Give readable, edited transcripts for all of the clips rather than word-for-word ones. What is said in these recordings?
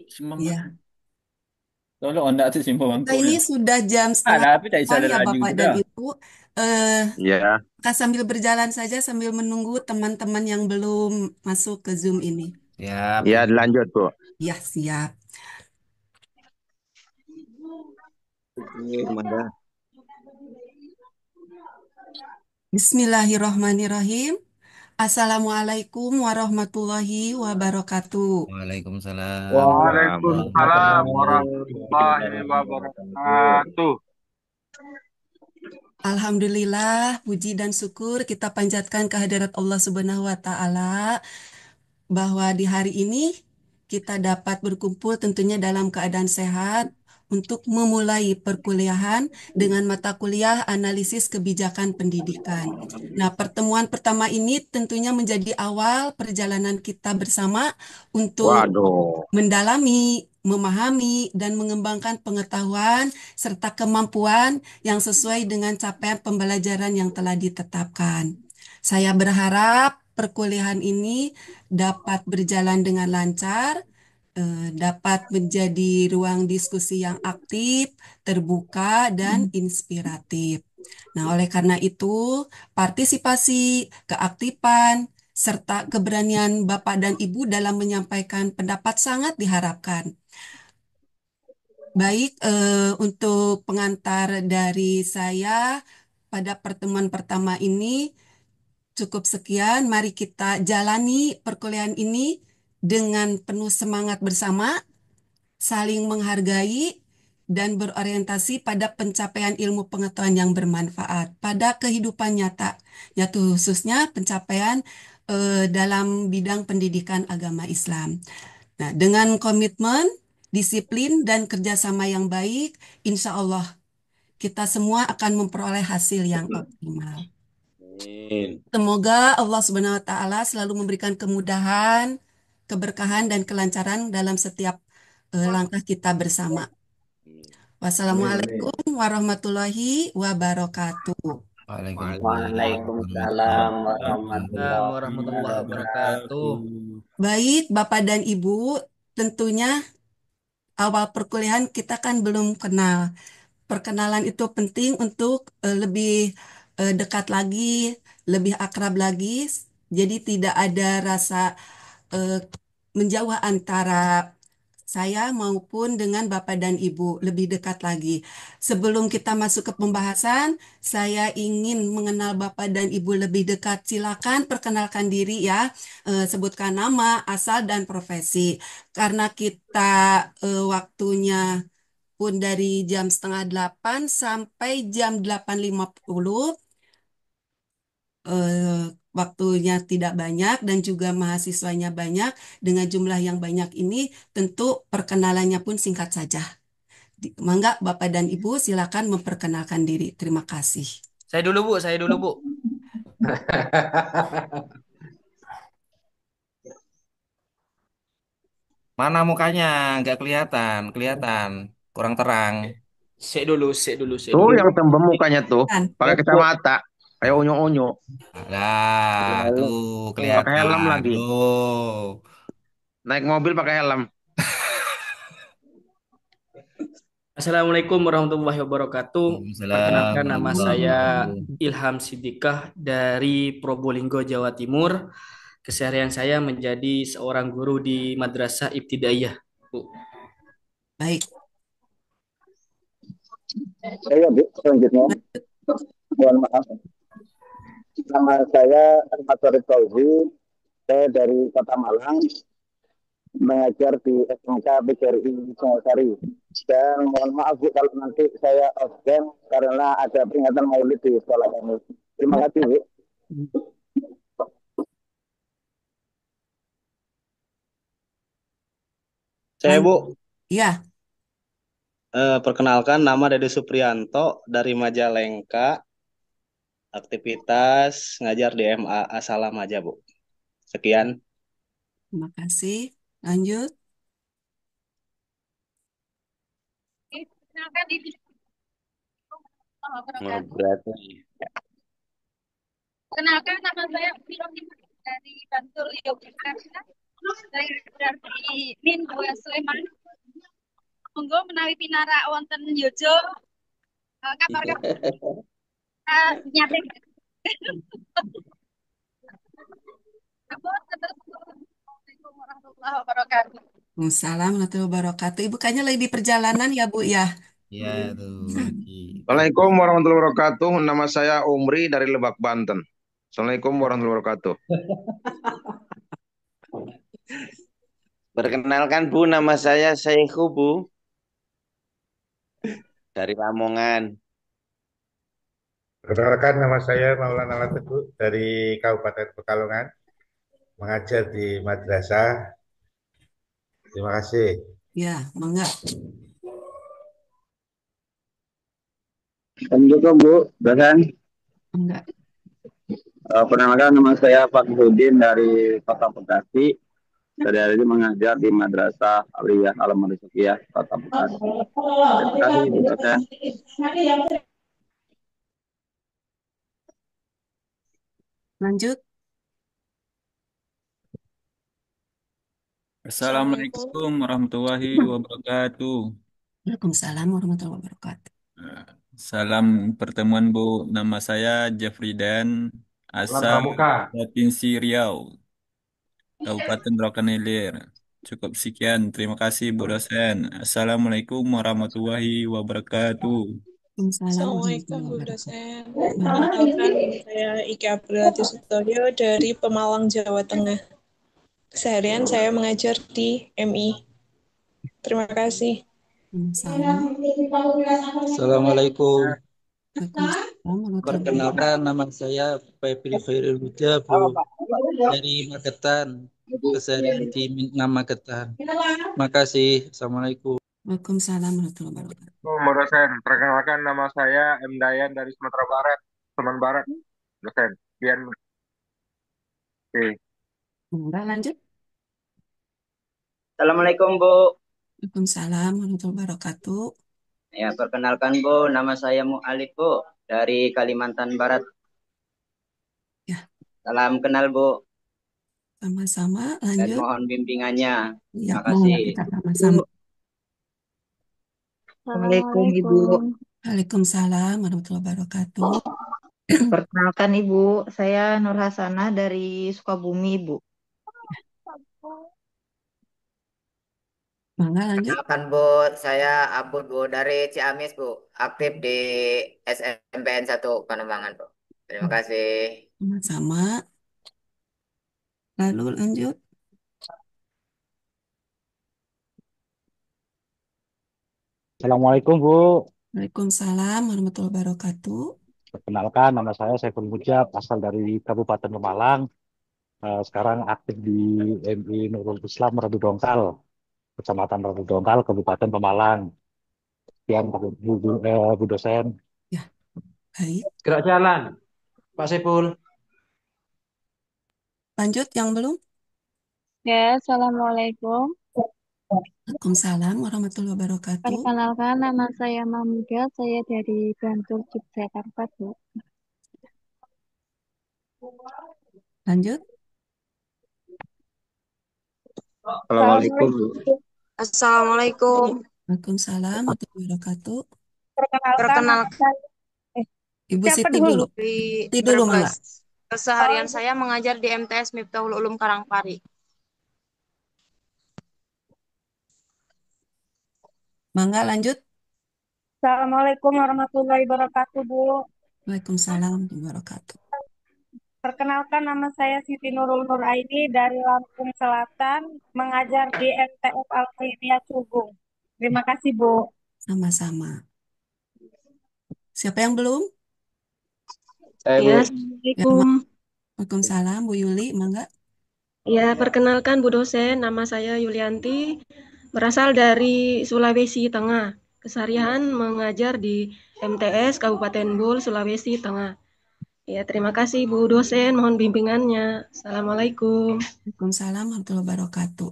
Semangat. Ya, Tolong anda tu simpan kita bangku ini ni. sudah jam setengah Ada tapi tak bisa 8 ada ya laju Bapak dan sudah. Ibu. Eh, Ya, kita sambil berjalan saja sambil menunggu teman-teman yang belum masuk ke Zoom ini. Siap, ya Ibu. lanjut Bu. Ya, siap. Gimana? Bismillahirrahmanirrahim. Assalamualaikum warahmatullahi wabarakatuh. Waalaikumsalam Waalaikumsalam warahmatullahi warahmatullahi wabarakatuh. Alhamdulillah, puji dan syukur kita panjatkan kehadirat Allah Subhanahu wa Ta'ala bahwa di hari ini kita dapat berkumpul tentunya dalam keadaan sehat untuk memulai perkuliahan dengan mata kuliah analisis kebijakan pendidikan. Nah, pertemuan pertama ini tentunya menjadi awal perjalanan kita bersama untuk Waduh. mendalami, memahami, dan mengembangkan pengetahuan serta kemampuan yang sesuai dengan capaian pembelajaran yang telah ditetapkan. Saya berharap perkuliahan ini dapat berjalan dengan lancar, dapat menjadi ruang diskusi yang aktif, terbuka, dan inspiratif. Nah, oleh karena itu, partisipasi, keaktifan, serta keberanian Bapak dan Ibu dalam menyampaikan pendapat sangat diharapkan. Baik, untuk pengantar dari saya pada pertemuan pertama ini cukup sekian. Mari kita jalani perkuliahan ini dengan penuh semangat bersama, saling menghargai, dan berorientasi pada pencapaian ilmu pengetahuan yang bermanfaat pada kehidupan nyata, yaitu khususnya pencapaian dalam bidang pendidikan agama Islam. Nah, dengan komitmen, disiplin, dan kerjasama yang baik, insya Allah kita semua akan memperoleh hasil yang optimal. Amin. Semoga Allah Subhanahu wa Ta'ala selalu memberikan kemudahan, keberkahan, dan kelancaran dalam setiap langkah kita bersama. Amin, amin. Wassalamualaikum warahmatullahi wabarakatuh. Waalaikumsalam Waalaikumsalam warahmatullahi warahmatullahi wabarakatuh. wabarakatuh. Baik, Bapak dan Ibu, tentunya awal perkuliahan kita kan belum kenal. Perkenalan itu penting untuk lebih dekat lagi, lebih akrab lagi. Jadi tidak ada rasa eh, menjauh antara saya maupun dengan Bapak dan Ibu, lebih dekat lagi. Sebelum kita masuk ke pembahasan, saya ingin mengenal Bapak dan Ibu lebih dekat. Silakan perkenalkan diri ya, sebutkan nama, asal, dan profesi. Karena kita waktunya pun dari jam setengah 8 sampai jam 8.50, eh, waktunya tidak banyak dan juga mahasiswanya banyak. Dengan jumlah yang banyak ini, tentu perkenalannya pun singkat saja. Mangga Bapak dan Ibu silakan memperkenalkan diri. Terima kasih. Saya dulu, Bu. Saya dulu, Bu. Mana mukanya? Nggak kelihatan. Kelihatan. Kurang terang. Sik Tuh dulu. yang tembem mukanya tuh Dan pakai kacamata kayak unyu-unyu, Nah, tuh pakai helm kelihatan. lagi. Tuh. Naik mobil pakai helm. Assalamualaikum warahmatullahi wabarakatuh. Waalaikumsalam Perkenalkan nama warahmatullahi saya wabarakatuh. Ilham Sidikah dari Probolinggo, Jawa Timur. Keseharian saya menjadi seorang guru di Madrasah Ibtidaiyah. Bu. baik. Saya Bu, selanjutnya mohon maaf. Nama saya Ahmad Farid Fauzi. Saya dari Kota Malang, mengajar di SMK PGRI Singosari. Dan mohon maaf Bu kalau nanti saya absen karena ada peringatan Maulid di sekolah kami. Terima kasih Bu. Saya Bu, Ya, perkenalkan nama Dede Supriyanto dari Majalengka, aktivitas ngajar di MA Asalam aja Bu. Sekian. terima kasih. Lanjut. Berarti. Kenalkan nama saya Filomin dari Bantul Yogyakarta. Saya berarti Min Dua Sleman. monggo menawi pinarak wonten Yojo kabar-kabar nyate. Assalamualaikum warahmatullahi wabarakatuh. Waalaikumsalam warahmatullahi wabarakatuh. Ibu kayaknya lagi di perjalanan ya, Bu ya. Ya tuh lagi. Waalaikumsalam warahmatullahi wabarakatuh. Nama saya Umri dari Lebak, Banten. Assalamualaikum warahmatullahi wabarakatuh. Perkenalkan Bu, nama saya Syekhu Bu dari Lamongan. Perkenalkan, nama saya Maulana Latebu dari Kabupaten Pekalongan, mengajar di madrasah. Terima kasih. Ya, mangga. Assalamualaikum Bu, dosen. Enggak. Perkenalkan, nama saya Fakhrudin dari Kota Bekasi. Saya hari ini mengajar di Madrasah Aliyah Al-Marisukiyah Kota Bekasi. Terima kasih Bu dosen. Lanjut. Assalamualaikum warahmatullahi wabarakatuh. Waalaikumsalam warahmatullahi wabarakatuh. Salam pertemuan Bu. Nama saya Jeffrey Dan, asal Provinsi Riau, Kabupaten Rokan Hilir. Cukup sekian. Terima kasih Bu dosen. Assalamualaikum warahmatullahi wabarakatuh. Waalaikumsalam Assalamualaikum Bu warahmatullahi dosen. wabarakatuh. Perkenalkan, saya Ika Abdulati Sutoyo dari Pemalang, Jawa Tengah. Keseharian saya mengajar di MI. Terima kasih. Sama. Assalamualaikum. Waalaikumsalam warahmatullahi Perkenalkan, nama saya Febri Khairul Huda, Bu, dari Magetan. Keseharian di Minang Magetan. Terima kasih. Assalamualaikum. Waalaikumsalam warahmatullahi wabarakatuh. Bu dosen, perkenalkan nama saya M. Dayan dari Sumatera Barat, Sumatera Barat. Dosen, Bian. Oke. Enggak, lanjut. Assalamualaikum Bu. Waalaikumsalam warahmatullahi wabarakatuh. Ya, perkenalkan Bu, nama saya Mu'alif Bu dari Kalimantan Barat. Ya. Salam kenal Bu Sama-sama, dan lanjut. mohon bimbingannya. Ya, Terima monggo kasih. kita sama-sama. Assalamualaikum Ibu. Waalaikumsalam warahmatullahi wabarakatuh. Perkenalkan Ibu, saya Nur Hasanah dari Sukabumi Ibu. Mangga lanjut. Perkenalkan Bu, saya Abud Bu dari Ciamis Bu, aktif di SMPN 1 Panembahan Bu. Terima kasih. Sama-sama. Lalu lanjut. Assalamualaikum Bu. Waalaikumsalam warahmatullahi wabarakatuh. Perkenalkan, nama saya Saiful Mujab, asal dari Kabupaten Pemalang. Sekarang aktif di MI Nurul Islam Radu Dongkal, Kecamatan Radu Dongkal, Kabupaten Pemalang. Sekian Bu dosen. Ya, baik. Gerak jalan, Pak Saiful. Lanjut yang belum? Ya, Assalamualaikum. Waalaikumsalam warahmatullahi wabarakatuh. Perkenalkan, nama saya Mahmuda, saya dari Bantul, Yogyakarta, Bu. Lanjut. Assalamualaikum Bu. Assalamualaikum. Waalaikumsalam warahmatullahi wabarakatuh. Perkenalkan, Ibu siapa Siti dulu. di Siti dulu, Mangga. Brebes. Keseharian saya mengajar di MTS Miftahul Ulum Karangpari. Mangga lanjut. Assalamualaikum warahmatullahi wabarakatuh, Bu. Waalaikumsalam warahmatullahi wabarakatuh. Perkenalkan, nama saya Siti Nurul Nur Aini dari Lampung Selatan, mengajar di MTS Al-Qaidiyah Cubung. Terima kasih, Bu. Sama-sama. Siapa yang belum? Saya Ya, Bu. Assalamualaikum. Waalaikumsalam, Bu Yuli, Mangga. Ya, perkenalkan Bu dosen, nama saya Yulianti, berasal dari Sulawesi Tengah. Keseharian mengajar di MTS Kabupaten Bul, Sulawesi Tengah. Ya, terima kasih Bu dosen, mohon bimbingannya. Assalamualaikum. Waalaikumsalam warahmatullahi wabarakatuh.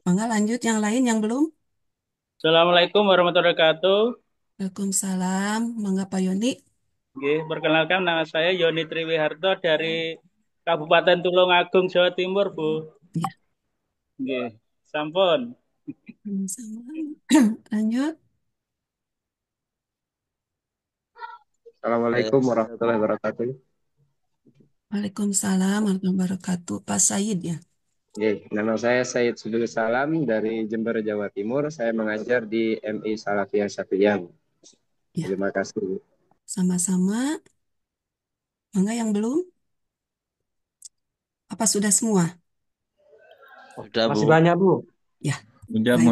Mangga lanjut yang lain yang belum? Assalamualaikum warahmatullahi wabarakatuh. Waalaikumsalam, Mangga Pak Yoni. Oke, perkenalkan nama saya Yoni Triwiharto dari Kabupaten Tulungagung, Jawa Timur, Bu. Ya. Oke, sampun. Sama-sama. Lanjut. Assalamualaikum warahmatullahi wabarakatuh. Waalaikumsalam warahmatullahi wabarakatuh. Pak Said ya. Oke, nama saya Said Sudul Salam dari Jember, Jawa Timur. Saya mengajar di MI Salafiyah Syafiyah. Ya. Terima kasih. Sama-sama. Mangga yang belum? Apa sudah semua? Udah, Masih Bu. banyak, Bu. Ya. Mujab,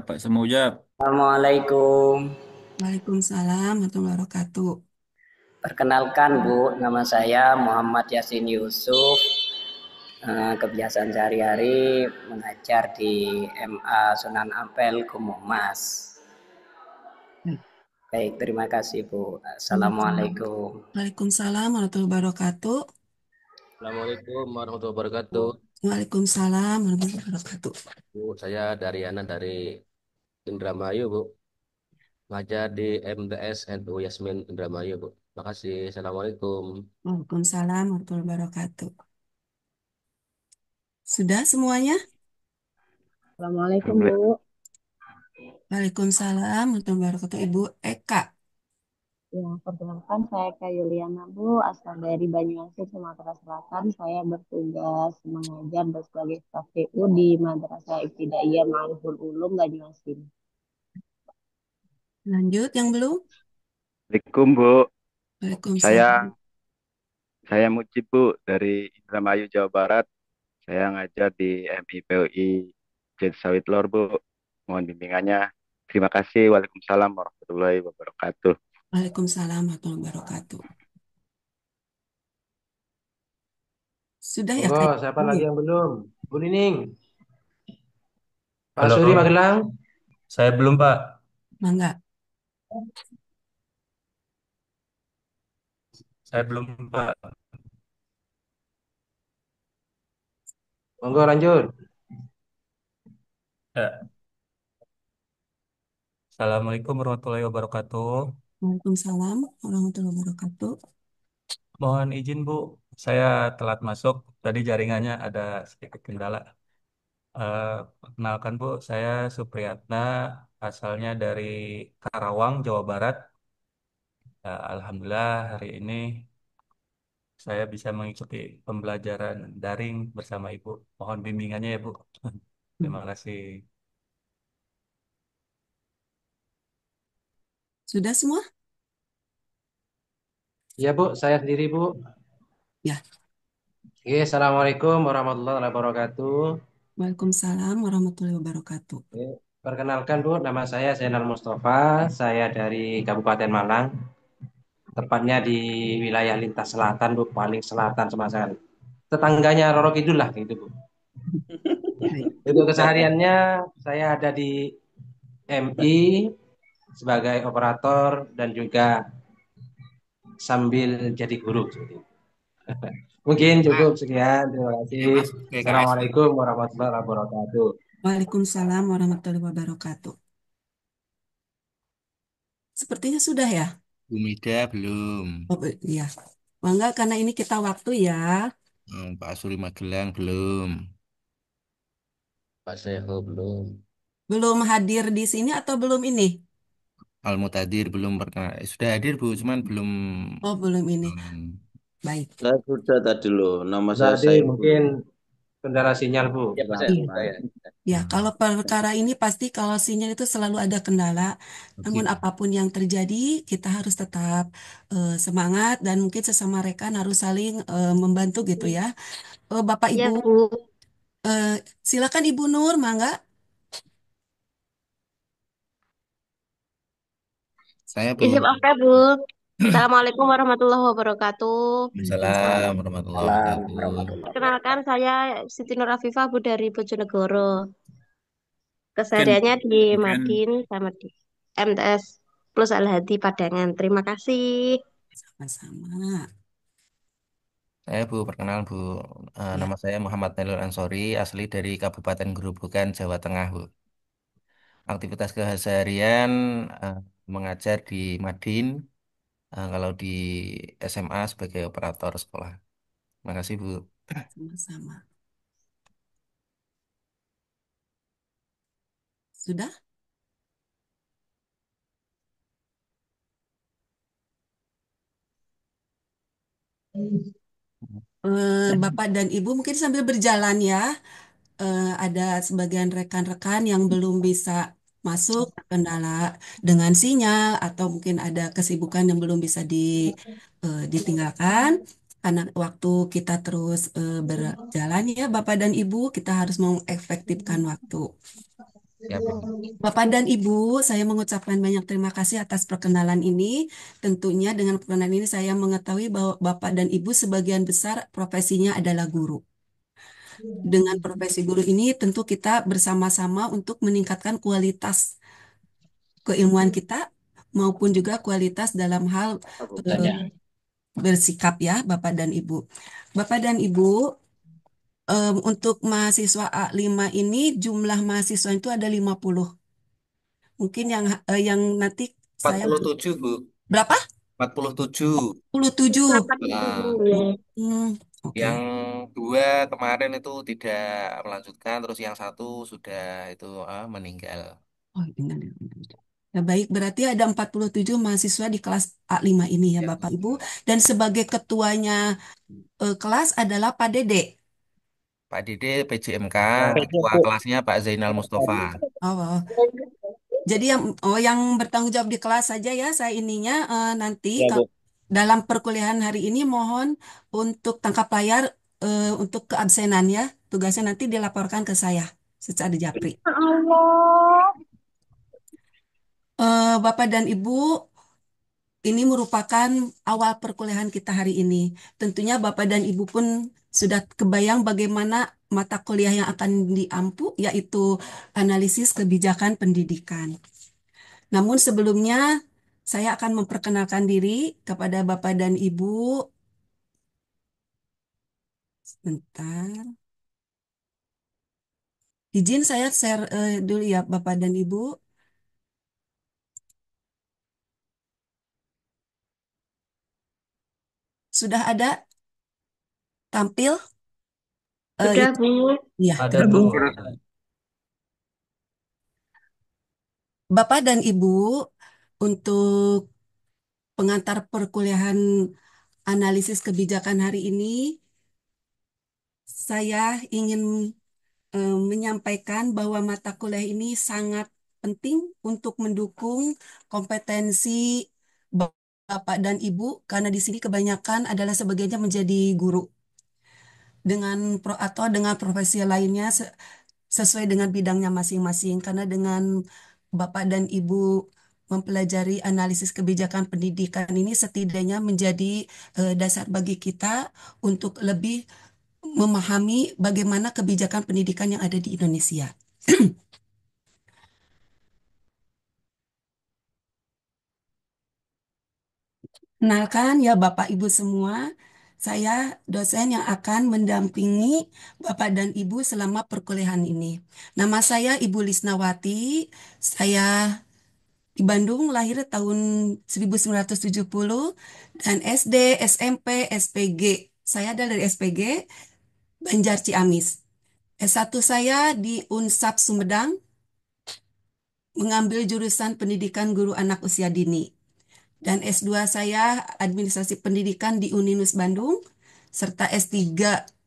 Pak Semujab. Assalamualaikum. Waalaikumsalam warahmatullahi wabarakatuh. Perkenalkan Bu, nama saya Muhammad Yasin Yusuf. Kebiasaan sehari-hari mengajar di MA Sunan Ampel Gumumas. Baik, terima kasih Bu. Assalamualaikum. Waalaikumsalam warahmatullahi wabarakatuh. Assalamualaikum warahmatullahi wabarakatuh. Waalaikumsalam warahmatullahi wabarakatuh. Bu, saya Daryana dari Indramayu, Bu. Ngajar di MTS NU Yasmin Indramayu, Bu. Makasih. Assalamualaikum. Waalaikumsalam warahmatullahi wabarakatuh. Sudah semuanya? Assalamualaikum, Bu. Waalaikumsalam warahmatullahi wabarakatuh. Ibu Eka. Ya, perkenalkan saya Kak Yuliana, Bu, asal dari Banyuasin, Sumatera Selatan. Saya bertugas mengajar dan sebagai staf TU di Madrasah Ibtidaiyah Ma'riful Ulum Banyuasin. Lanjut yang belum? Assalamualaikum Bu. Waalaikumsalam. Saya Mujib Bu dari Indramayu, Jawa Barat. Saya ngajar di MIPUI Jen Sawit Lor Bu. Mohon bimbingannya. Terima kasih. Waalaikumsalam warahmatullahi wabarakatuh. Waalaikumsalam warahmatullahi wabarakatuh. Sudah ya Monggo, Kak? siapa lagi yang belum? Bu Nining. Pak Halo, Suri Magelang. saya belum, Pak. Mangga. Saya belum, Pak. Monggo lanjut. Ya. Assalamualaikum warahmatullahi wabarakatuh. Waalaikumsalam warahmatullahi wabarakatuh. Mohon izin, Bu. Saya telat masuk. Tadi jaringannya ada sedikit kendala. Eh, Perkenalkan, Bu, saya Supriyatna, asalnya dari Karawang, Jawa Barat. Alhamdulillah hari ini saya bisa mengikuti pembelajaran daring bersama Ibu. Mohon bimbingannya ya, Bu. Terima kasih. Sudah semua? Ya, Bu, saya sendiri, Bu. Ya. Oke, Assalamualaikum warahmatullahi wabarakatuh. Waalaikumsalam warahmatullahi wabarakatuh. Oke, perkenalkan, Bu, nama saya Zainal Mustafa. Saya dari Kabupaten Malang. Tepatnya di wilayah lintas selatan, Bu, paling selatan sama sekali. Tetangganya Roro Kidul lah, gitu, Bu. Untuk kesehariannya saya ada di MI sebagai operator dan juga sambil jadi guru. Mungkin cukup sekian. Terima kasih. Assalamualaikum warahmatullahi wabarakatuh. Waalaikumsalam warahmatullahi wabarakatuh. Sepertinya sudah ya? Bu Mida belum. Oh iya. Mangga karena ini kita waktu ya. Pak Suri Magelang belum. Pak Seho belum. Belum hadir di sini atau belum ini? Al Mutadir belum pernah. Sudah hadir, Bu, cuman belum. Oh, belum ini. Baik. Saya sudah tadi loh, nama saya Tadi Saiful. mungkin kendala sinyal, Bu. Ya, Pak Seho. Ya, kalau perkara ini pasti kalau sinyal itu selalu ada kendala. Namun apapun yang terjadi, kita harus tetap semangat dan mungkin sesama rekan harus saling membantu gitu ya. Bapak Ya, Ibu, Bu. silakan Ibu Nur, mangga. Saya Isip belum. oke, Bu. Assalamualaikum warahmatullahi wabarakatuh. Waalaikumsalam warahmatullahi wabarakatuh. Perkenalkan, saya Siti Nur Afifah, Bu, dari Bojonegoro. Kesehariannya di Madin sama di MTS plus Al-Hadi Padangan. Terima kasih. Sama-sama. Saya Bu, perkenalan Bu. Nama saya Muhammad Nailul Ansori, asli dari Kabupaten Gerobokan, Jawa Tengah, Bu. Aktivitas keseharian mengajar di Madin, kalau di SMA sebagai operator sekolah. Terima kasih, Bu. Sama-sama. Sudah? Bapak dan Ibu mungkin sambil berjalan ya. Ada sebagian rekan-rekan yang belum bisa masuk kendala dengan sinyal atau mungkin ada kesibukan yang belum bisa ditinggalkan. Karena waktu kita terus berjalan ya Bapak dan Ibu, kita harus mengefektifkan waktu. Ya, Bu. Bapak dan Ibu, saya mengucapkan banyak terima kasih atas perkenalan ini. Tentunya dengan perkenalan ini saya mengetahui bahwa Bapak dan Ibu sebagian besar profesinya adalah guru. Dengan profesi guru ini tentu kita bersama-sama untuk meningkatkan kualitas keilmuan kita maupun juga kualitas dalam hal bersikap ya Bapak dan Ibu. Bapak dan Ibu, untuk mahasiswa A5 ini jumlah mahasiswa itu ada 50. Mungkin yang nanti saya 47, Bu. berapa? 47. 47. Nah, Oke. yang 2 kemarin itu tidak melanjutkan, terus yang 1 sudah itu meninggal. Oh, benar. Ya, baik, berarti ada 47 mahasiswa di kelas A5 ini ya Bapak Ibu. Dan sebagai ketuanya kelas adalah Pak Dede. Pak Dede PJMK, ketua kelasnya Pak Zainal Mustafa. Oh, jadi yang bertanggung jawab di kelas saja ya saya ininya nanti Ya, Bu. dalam perkuliahan hari ini mohon untuk tangkap layar untuk keabsenan ya. Tugasnya nanti dilaporkan ke saya secara japri. Bapak dan Ibu, ini merupakan awal perkuliahan kita hari ini. Tentunya Bapak dan Ibu pun sudah kebayang bagaimana mata kuliah yang akan diampu, yaitu analisis kebijakan pendidikan. Namun sebelumnya, saya akan memperkenalkan diri kepada Bapak dan Ibu. Sebentar. Izin saya share dulu ya Bapak dan Ibu. Sudah ada tampil? Sudah, Bu. Ya, Ada, Bu. Bapak dan Ibu, untuk pengantar perkuliahan analisis kebijakan hari ini, saya ingin menyampaikan bahwa mata kuliah ini sangat penting untuk mendukung kompetensi Bapak dan Ibu, karena di sini kebanyakan adalah sebagiannya menjadi guru atau dengan profesi lainnya sesuai dengan bidangnya masing-masing. Karena dengan Bapak dan Ibu mempelajari analisis kebijakan pendidikan ini setidaknya menjadi dasar bagi kita untuk lebih memahami bagaimana kebijakan pendidikan yang ada di Indonesia. Kenalkan ya Bapak Ibu semua, saya dosen yang akan mendampingi Bapak dan Ibu selama perkuliahan ini. Nama saya Ibu Lisnawati, saya di Bandung lahir tahun 1970 dan SD, SMP, SPG. Saya adalah dari SPG Banjar Ciamis. S1 saya di Unsab Sumedang, mengambil jurusan pendidikan guru anak usia dini. Dan S2 saya administrasi pendidikan di Uninus Bandung, serta S3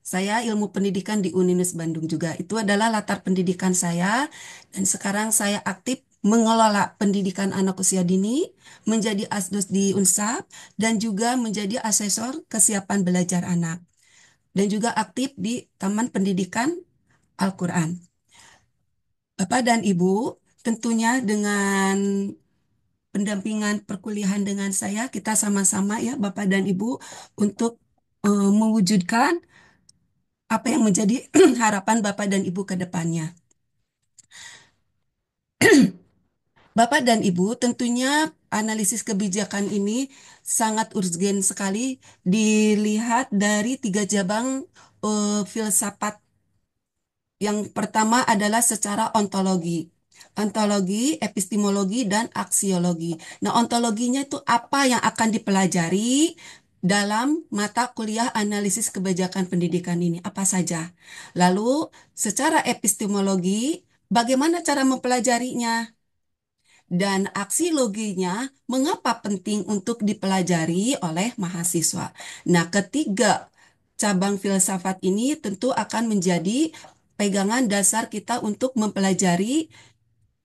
saya ilmu pendidikan di Uninus Bandung juga. Itu adalah latar pendidikan saya, dan sekarang saya aktif mengelola pendidikan anak usia dini, menjadi asdos di Unsab, dan juga menjadi asesor kesiapan belajar anak. Dan juga aktif di Taman Pendidikan Al-Quran. Bapak dan Ibu, tentunya dengan pendampingan perkuliahan dengan saya, kita sama-sama ya Bapak dan Ibu untuk mewujudkan apa yang menjadi harapan Bapak dan Ibu ke depannya. Bapak dan Ibu, tentunya analisis kebijakan ini sangat urgen sekali dilihat dari 3 cabang filsafat. Yang pertama adalah secara ontologi. Ontologi, epistemologi, dan aksiologi. Nah, ontologinya itu apa yang akan dipelajari dalam mata kuliah analisis kebijakan pendidikan ini? Apa saja? Lalu, secara epistemologi, bagaimana cara mempelajarinya, dan aksi loginya mengapa penting untuk dipelajari oleh mahasiswa. Nah, ketiga cabang filsafat ini tentu akan menjadi pegangan dasar kita untuk mempelajari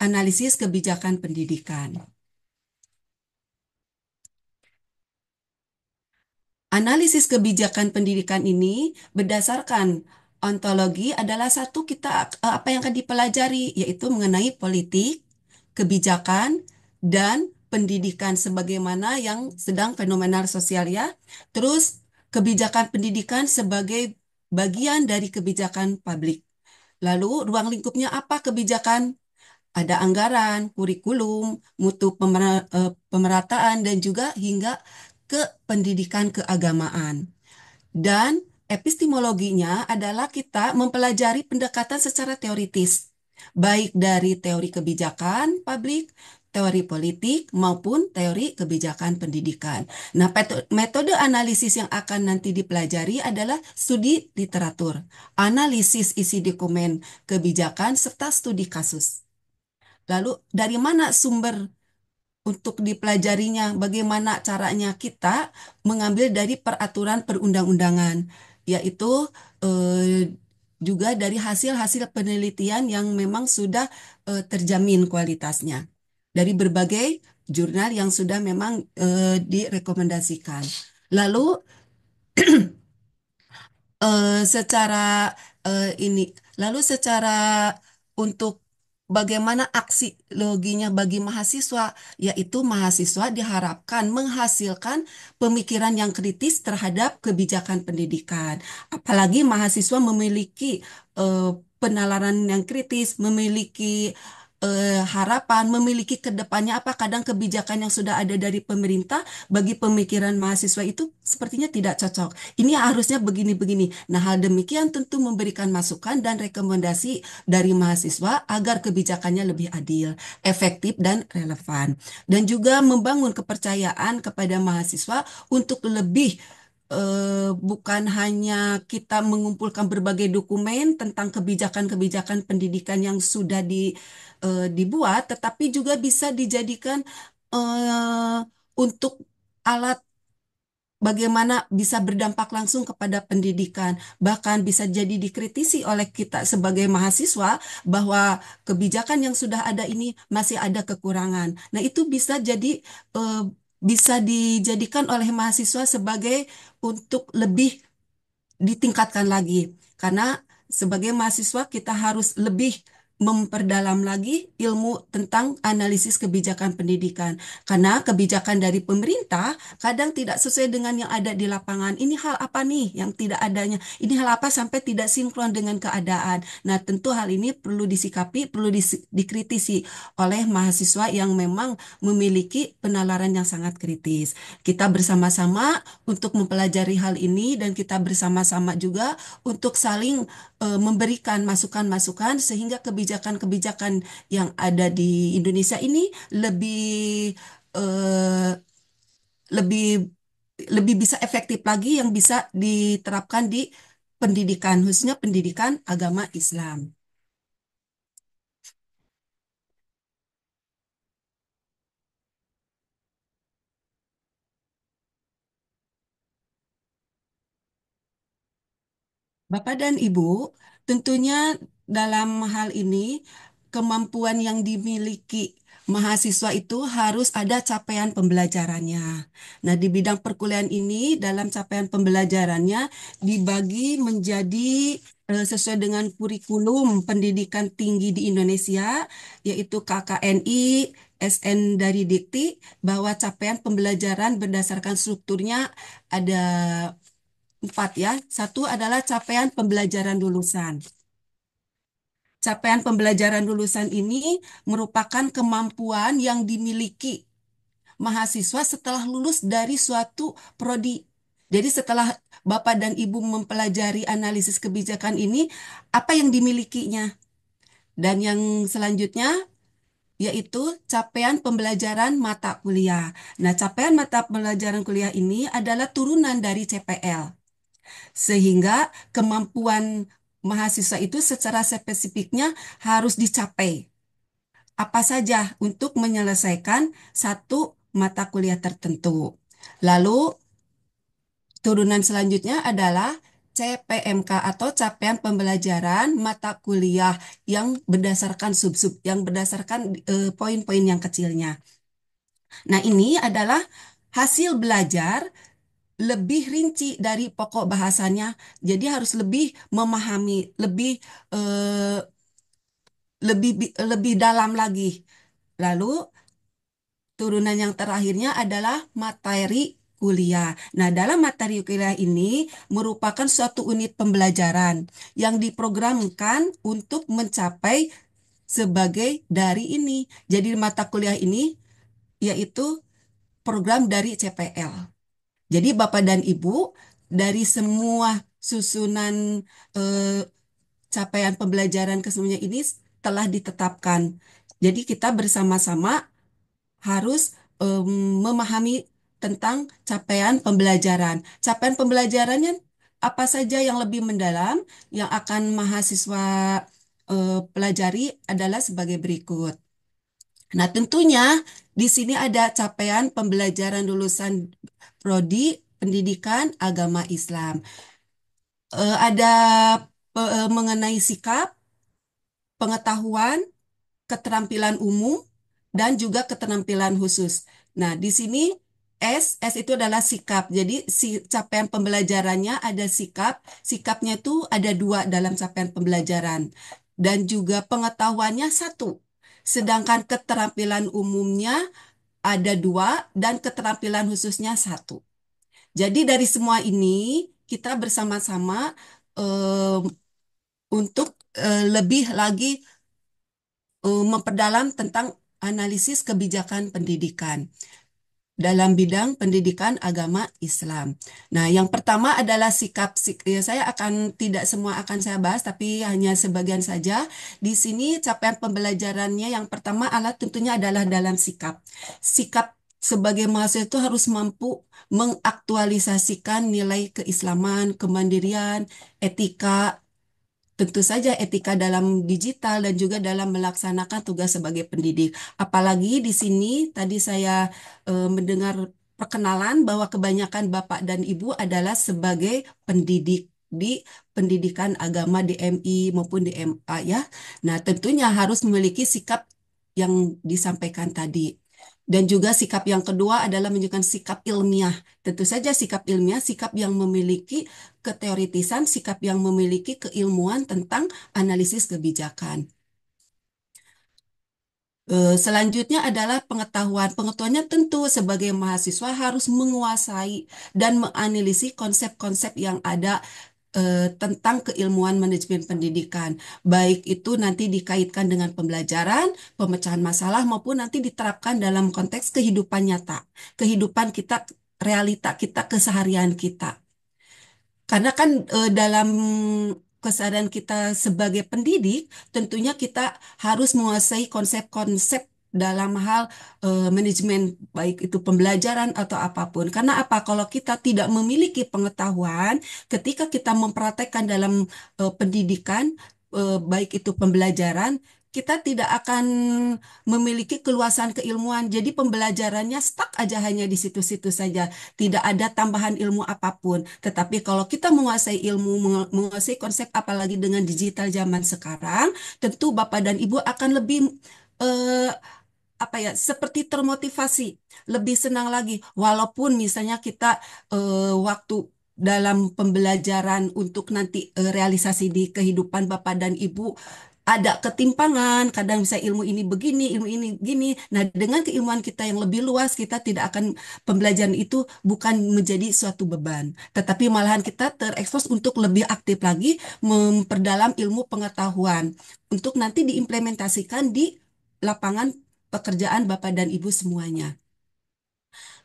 analisis kebijakan pendidikan. Analisis kebijakan pendidikan ini berdasarkan ontologi adalah satu apa yang akan dipelajari, yaitu mengenai politik, kebijakan, dan pendidikan sebagaimana yang sedang fenomenal sosial ya. Terus kebijakan pendidikan sebagai bagian dari kebijakan publik. Lalu ruang lingkupnya apa kebijakan? Ada anggaran, kurikulum, mutu pemerataan, dan juga hingga ke pendidikan keagamaan. Dan epistemologinya adalah kita mempelajari pendekatan secara teoritis, baik dari teori kebijakan publik, teori politik, maupun teori kebijakan pendidikan. Nah, metode analisis yang akan nanti dipelajari adalah studi literatur, analisis isi dokumen kebijakan, serta studi kasus. Lalu, dari mana sumber untuk dipelajarinya, bagaimana caranya kita mengambil dari peraturan perundang-undangan, yaitu juga dari hasil-hasil penelitian yang memang sudah terjamin kualitasnya dari berbagai jurnal yang sudah memang direkomendasikan. Lalu secara ini, lalu secara untuk bagaimana aksi loginya bagi mahasiswa, yaitu mahasiswa diharapkan menghasilkan pemikiran yang kritis terhadap kebijakan pendidikan. Apalagi mahasiswa memiliki penalaran yang kritis, memiliki harapan, memiliki kedepannya apa, kadang kebijakan yang sudah ada dari pemerintah bagi pemikiran mahasiswa itu sepertinya tidak cocok. Ini harusnya begini-begini. Nah, hal demikian tentu memberikan masukan dan rekomendasi dari mahasiswa agar kebijakannya lebih adil, efektif, dan relevan. Dan juga membangun kepercayaan kepada mahasiswa untuk lebih bukan hanya kita mengumpulkan berbagai dokumen tentang kebijakan-kebijakan pendidikan yang sudah dibuat, tetapi juga bisa dijadikan untuk alat bagaimana bisa berdampak langsung kepada pendidikan. Bahkan bisa jadi dikritisi oleh kita sebagai mahasiswa bahwa kebijakan yang sudah ada ini masih ada kekurangan. Nah, itu bisa dijadikan oleh mahasiswa sebagai untuk lebih ditingkatkan lagi. Karena sebagai mahasiswa kita harus lebih memperdalam lagi ilmu tentang analisis kebijakan pendidikan. Karena kebijakan dari pemerintah kadang tidak sesuai dengan yang ada di lapangan. Ini hal apa nih yang tidak adanya? Ini hal apa sampai tidak sinkron dengan keadaan? Nah, tentu hal ini perlu disikapi, perlu dikritisi oleh mahasiswa yang memang memiliki penalaran yang sangat kritis. Kita bersama-sama untuk mempelajari hal ini dan kita bersama-sama juga untuk saling memberikan masukan-masukan sehingga kebijakan-kebijakan yang ada di Indonesia ini eh, lebih lebih bisa efektif lagi yang bisa diterapkan di pendidikan, khususnya pendidikan agama Islam. Bapak dan Ibu, tentunya dalam hal ini kemampuan yang dimiliki mahasiswa itu harus ada capaian pembelajarannya. Nah, di bidang perkuliahan ini dalam capaian pembelajarannya dibagi menjadi sesuai dengan kurikulum pendidikan tinggi di Indonesia, yaitu KKNI, SN dari Dikti, bahwa capaian pembelajaran berdasarkan strukturnya ada 4 ya. Satu adalah capaian pembelajaran lulusan. Capaian pembelajaran lulusan ini merupakan kemampuan yang dimiliki mahasiswa setelah lulus dari suatu prodi. Jadi setelah Bapak dan Ibu mempelajari analisis kebijakan ini, apa yang dimilikinya? Dan yang selanjutnya yaitu capaian pembelajaran mata kuliah. Nah, capaian mata pelajaran kuliah ini adalah turunan dari CPL. Sehingga kemampuan mahasiswa itu secara spesifiknya harus dicapai. Apa saja untuk menyelesaikan satu mata kuliah tertentu. Lalu turunan selanjutnya adalah CPMK atau capaian pembelajaran mata kuliah yang berdasarkan sub-sub, yang berdasarkan poin-poin yang kecilnya. Nah, ini adalah hasil belajar lebih rinci dari pokok bahasanya, jadi harus lebih memahami, eh, lebih dalam lagi. Lalu turunan yang terakhirnya adalah materi kuliah. Nah, dalam materi kuliah ini merupakan suatu unit pembelajaran yang diprogramkan untuk mencapai sebagai dari ini. Jadi mata kuliah ini yaitu program dari CPL. Jadi Bapak dan Ibu, dari semua susunan eh, capaian pembelajaran kesemuanya ini telah ditetapkan. Jadi kita bersama-sama harus memahami tentang capaian pembelajaran. Capaian pembelajarannya apa saja yang lebih mendalam yang akan mahasiswa pelajari adalah sebagai berikut. Nah, tentunya di sini ada capaian pembelajaran lulusan Prodi Pendidikan Agama Islam. Ada mengenai sikap, pengetahuan, keterampilan umum, dan juga keterampilan khusus. Nah, di sini S itu adalah sikap. Jadi, capaian pembelajarannya ada sikap. Sikapnya itu ada 2 dalam capaian pembelajaran. Dan juga pengetahuannya 1. Sedangkan keterampilan umumnya ada 2 dan keterampilan khususnya 1. Jadi dari semua ini kita bersama-sama eh, untuk lebih lagi memperdalam tentang analisis kebijakan pendidikan dalam bidang pendidikan agama Islam. Nah, yang pertama adalah sikap. Saya akan tidak semua akan saya bahas, tapi hanya sebagian saja. Di sini capaian pembelajarannya yang pertama tentunya adalah dalam sikap. Sikap sebagai mahasiswa itu harus mampu mengaktualisasikan nilai keislaman, kemandirian, etika, tentu saja etika dalam digital dan juga dalam melaksanakan tugas sebagai pendidik. Apalagi di sini tadi saya mendengar perkenalan bahwa kebanyakan Bapak dan Ibu adalah sebagai pendidik di pendidikan agama di MI maupun di MA ya. Nah, tentunya harus memiliki sikap yang disampaikan tadi. Dan juga sikap yang kedua adalah menunjukkan sikap ilmiah. Tentu saja sikap ilmiah, sikap yang memiliki keteoritisan, sikap yang memiliki keilmuan tentang analisis kebijakan. Selanjutnya adalah pengetahuan. Pengetahuannya tentu sebagai mahasiswa harus menguasai dan menganalisis konsep-konsep yang ada tentang keilmuan manajemen pendidikan. Baik itu nanti dikaitkan dengan pembelajaran, pemecahan masalah, maupun nanti diterapkan dalam konteks kehidupan nyata. Kehidupan kita, realita kita, keseharian kita. Karena kan dalam kesadaran kita sebagai pendidik, tentunya kita harus menguasai konsep-konsep dalam hal manajemen, baik itu pembelajaran atau apapun. Karena apa? Kalau kita tidak memiliki pengetahuan, ketika kita mempraktekkan dalam pendidikan, baik itu pembelajaran, kita tidak akan memiliki keluasan keilmuan. Jadi pembelajarannya stuck aja hanya di situ-situ saja. Tidak ada tambahan ilmu apapun. Tetapi kalau kita menguasai ilmu, menguasai konsep apalagi dengan digital zaman sekarang, tentu Bapak dan Ibu akan lebih eh, seperti termotivasi, lebih senang lagi. Walaupun misalnya kita waktu dalam pembelajaran untuk nanti realisasi di kehidupan Bapak dan Ibu ada ketimpangan, kadang bisa ilmu ini begini, ilmu ini gini. Nah, dengan keilmuan kita yang lebih luas, kita tidak akan pembelajaran itu bukan menjadi suatu beban, tetapi malahan kita terekspos untuk lebih aktif lagi memperdalam ilmu pengetahuan untuk nanti diimplementasikan di lapangan pekerjaan Bapak dan Ibu semuanya.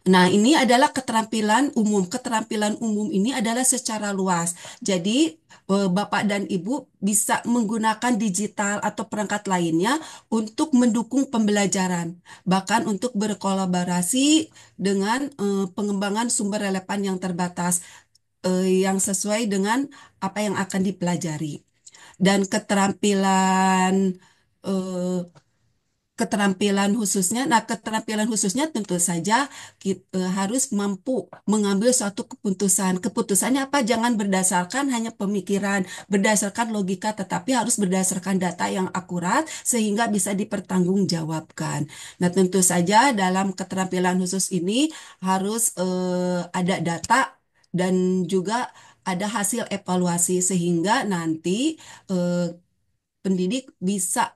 Nah, ini adalah keterampilan umum. Keterampilan umum ini adalah secara luas. Jadi, Bapak dan Ibu bisa menggunakan digital atau perangkat lainnya untuk mendukung pembelajaran, bahkan untuk berkolaborasi dengan pengembangan sumber relevan yang terbatas, yang sesuai dengan apa yang akan dipelajari. dan keterampilan khususnya. Nah, keterampilan khususnya tentu saja kita harus mampu mengambil suatu keputusan. Keputusannya apa? Jangan berdasarkan hanya pemikiran, berdasarkan logika, tetapi harus berdasarkan data yang akurat sehingga bisa dipertanggungjawabkan. Nah, tentu saja dalam keterampilan khusus ini harus ada data dan juga ada hasil evaluasi sehingga nanti eh, pendidik bisa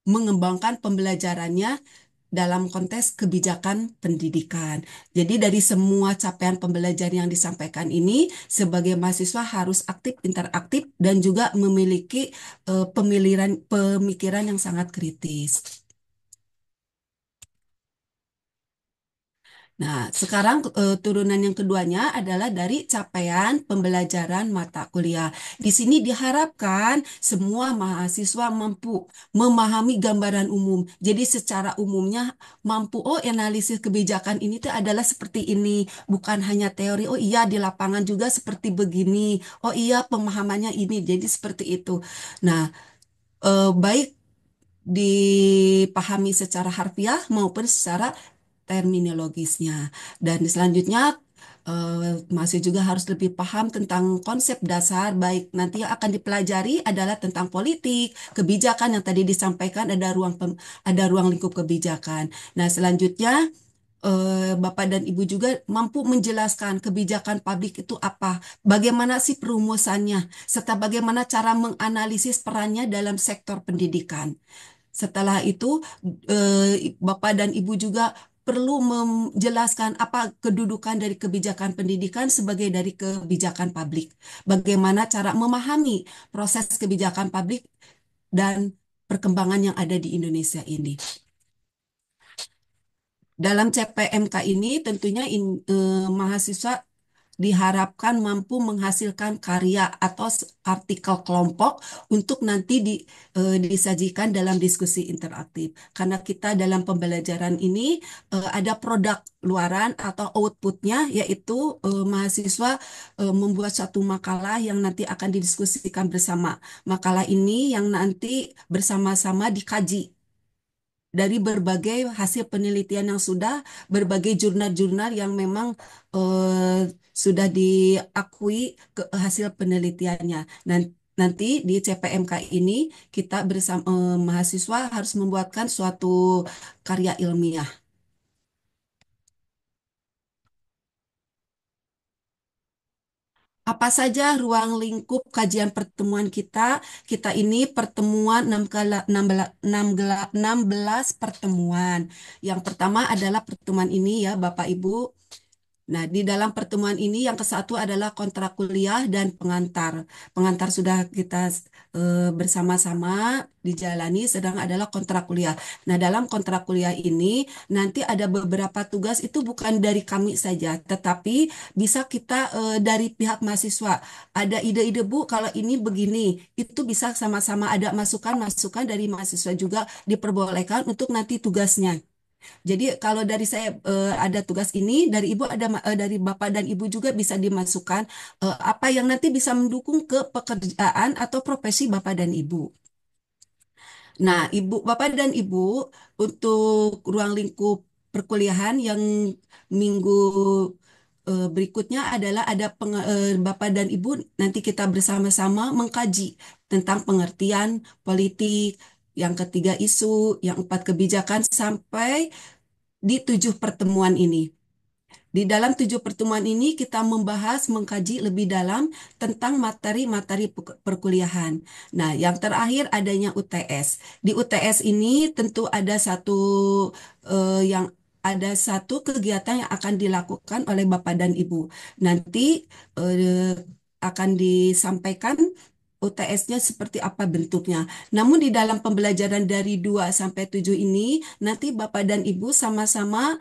mengembangkan pembelajarannya dalam konteks kebijakan pendidikan. Jadi dari semua capaian pembelajaran yang disampaikan ini, sebagai mahasiswa harus aktif, interaktif, dan juga memiliki pemikiran yang sangat kritis. Nah, sekarang turunan yang keduanya adalah dari capaian pembelajaran mata kuliah. Di sini diharapkan semua mahasiswa mampu memahami gambaran umum. Jadi secara umumnya mampu, oh analisis kebijakan ini tuh adalah seperti ini, bukan hanya teori. Oh iya di lapangan juga seperti begini. Oh iya pemahamannya ini. Jadi seperti itu. Nah, baik dipahami secara harfiah maupun secara terminologisnya. Dan selanjutnya masih juga harus lebih paham tentang konsep dasar, baik nanti yang akan dipelajari adalah tentang politik, kebijakan yang tadi disampaikan ada ruang lingkup kebijakan. Nah, selanjutnya Bapak dan Ibu juga mampu menjelaskan kebijakan publik itu apa, bagaimana sih perumusannya, serta bagaimana cara menganalisis perannya dalam sektor pendidikan. Setelah itu, Bapak dan Ibu juga perlu menjelaskan apa kedudukan dari kebijakan pendidikan sebagai dari kebijakan publik. Bagaimana cara memahami proses kebijakan publik dan perkembangan yang ada di Indonesia ini. Dalam CPMK ini tentunya mahasiswa diharapkan mampu menghasilkan karya atau artikel kelompok untuk nanti disajikan dalam diskusi interaktif. Karena kita dalam pembelajaran ini ada produk luaran atau outputnya, yaitu mahasiswa membuat suatu makalah yang nanti akan didiskusikan bersama. Makalah ini yang nanti bersama-sama dikaji dari berbagai hasil penelitian yang sudah, berbagai jurnal-jurnal yang memang sudah diakui ke hasil penelitiannya. Dan nanti di CPMK ini kita bersama mahasiswa harus membuatkan suatu karya ilmiah. Apa saja ruang lingkup kajian pertemuan kita? Kita ini pertemuan 16 pertemuan. Yang pertama adalah pertemuan ini ya Bapak Ibu. Nah, di dalam pertemuan ini yang ke-1 adalah kontrak kuliah dan pengantar. Pengantar sudah kita bersama-sama dijalani, sedang adalah kontrak kuliah. Nah, dalam kontrak kuliah ini nanti ada beberapa tugas itu bukan dari kami saja, tetapi bisa kita dari pihak mahasiswa. Ada ide-ide Bu, kalau ini begini, itu bisa sama-sama ada masukan-masukan dari mahasiswa juga diperbolehkan untuk nanti tugasnya. Jadi kalau dari saya ada tugas ini, dari Ibu ada dari Bapak dan Ibu juga bisa dimasukkan apa yang nanti bisa mendukung ke pekerjaan atau profesi Bapak dan Ibu. Nah, Bapak dan Ibu untuk ruang lingkup perkuliahan yang minggu berikutnya adalah ada Bapak dan Ibu nanti kita bersama-sama mengkaji tentang pengertian politik, yang ketiga isu, yang empat kebijakan sampai di 7 pertemuan ini. Di dalam 7 pertemuan ini kita membahas, mengkaji lebih dalam tentang materi-materi perkuliahan. Nah, yang terakhir adanya UTS. Di UTS ini tentu ada satu kegiatan yang akan dilakukan oleh Bapak dan Ibu. Nanti akan disampaikan UTS-nya seperti apa bentuknya. Namun di dalam pembelajaran dari 2 sampai 7 ini, nanti Bapak dan Ibu sama-sama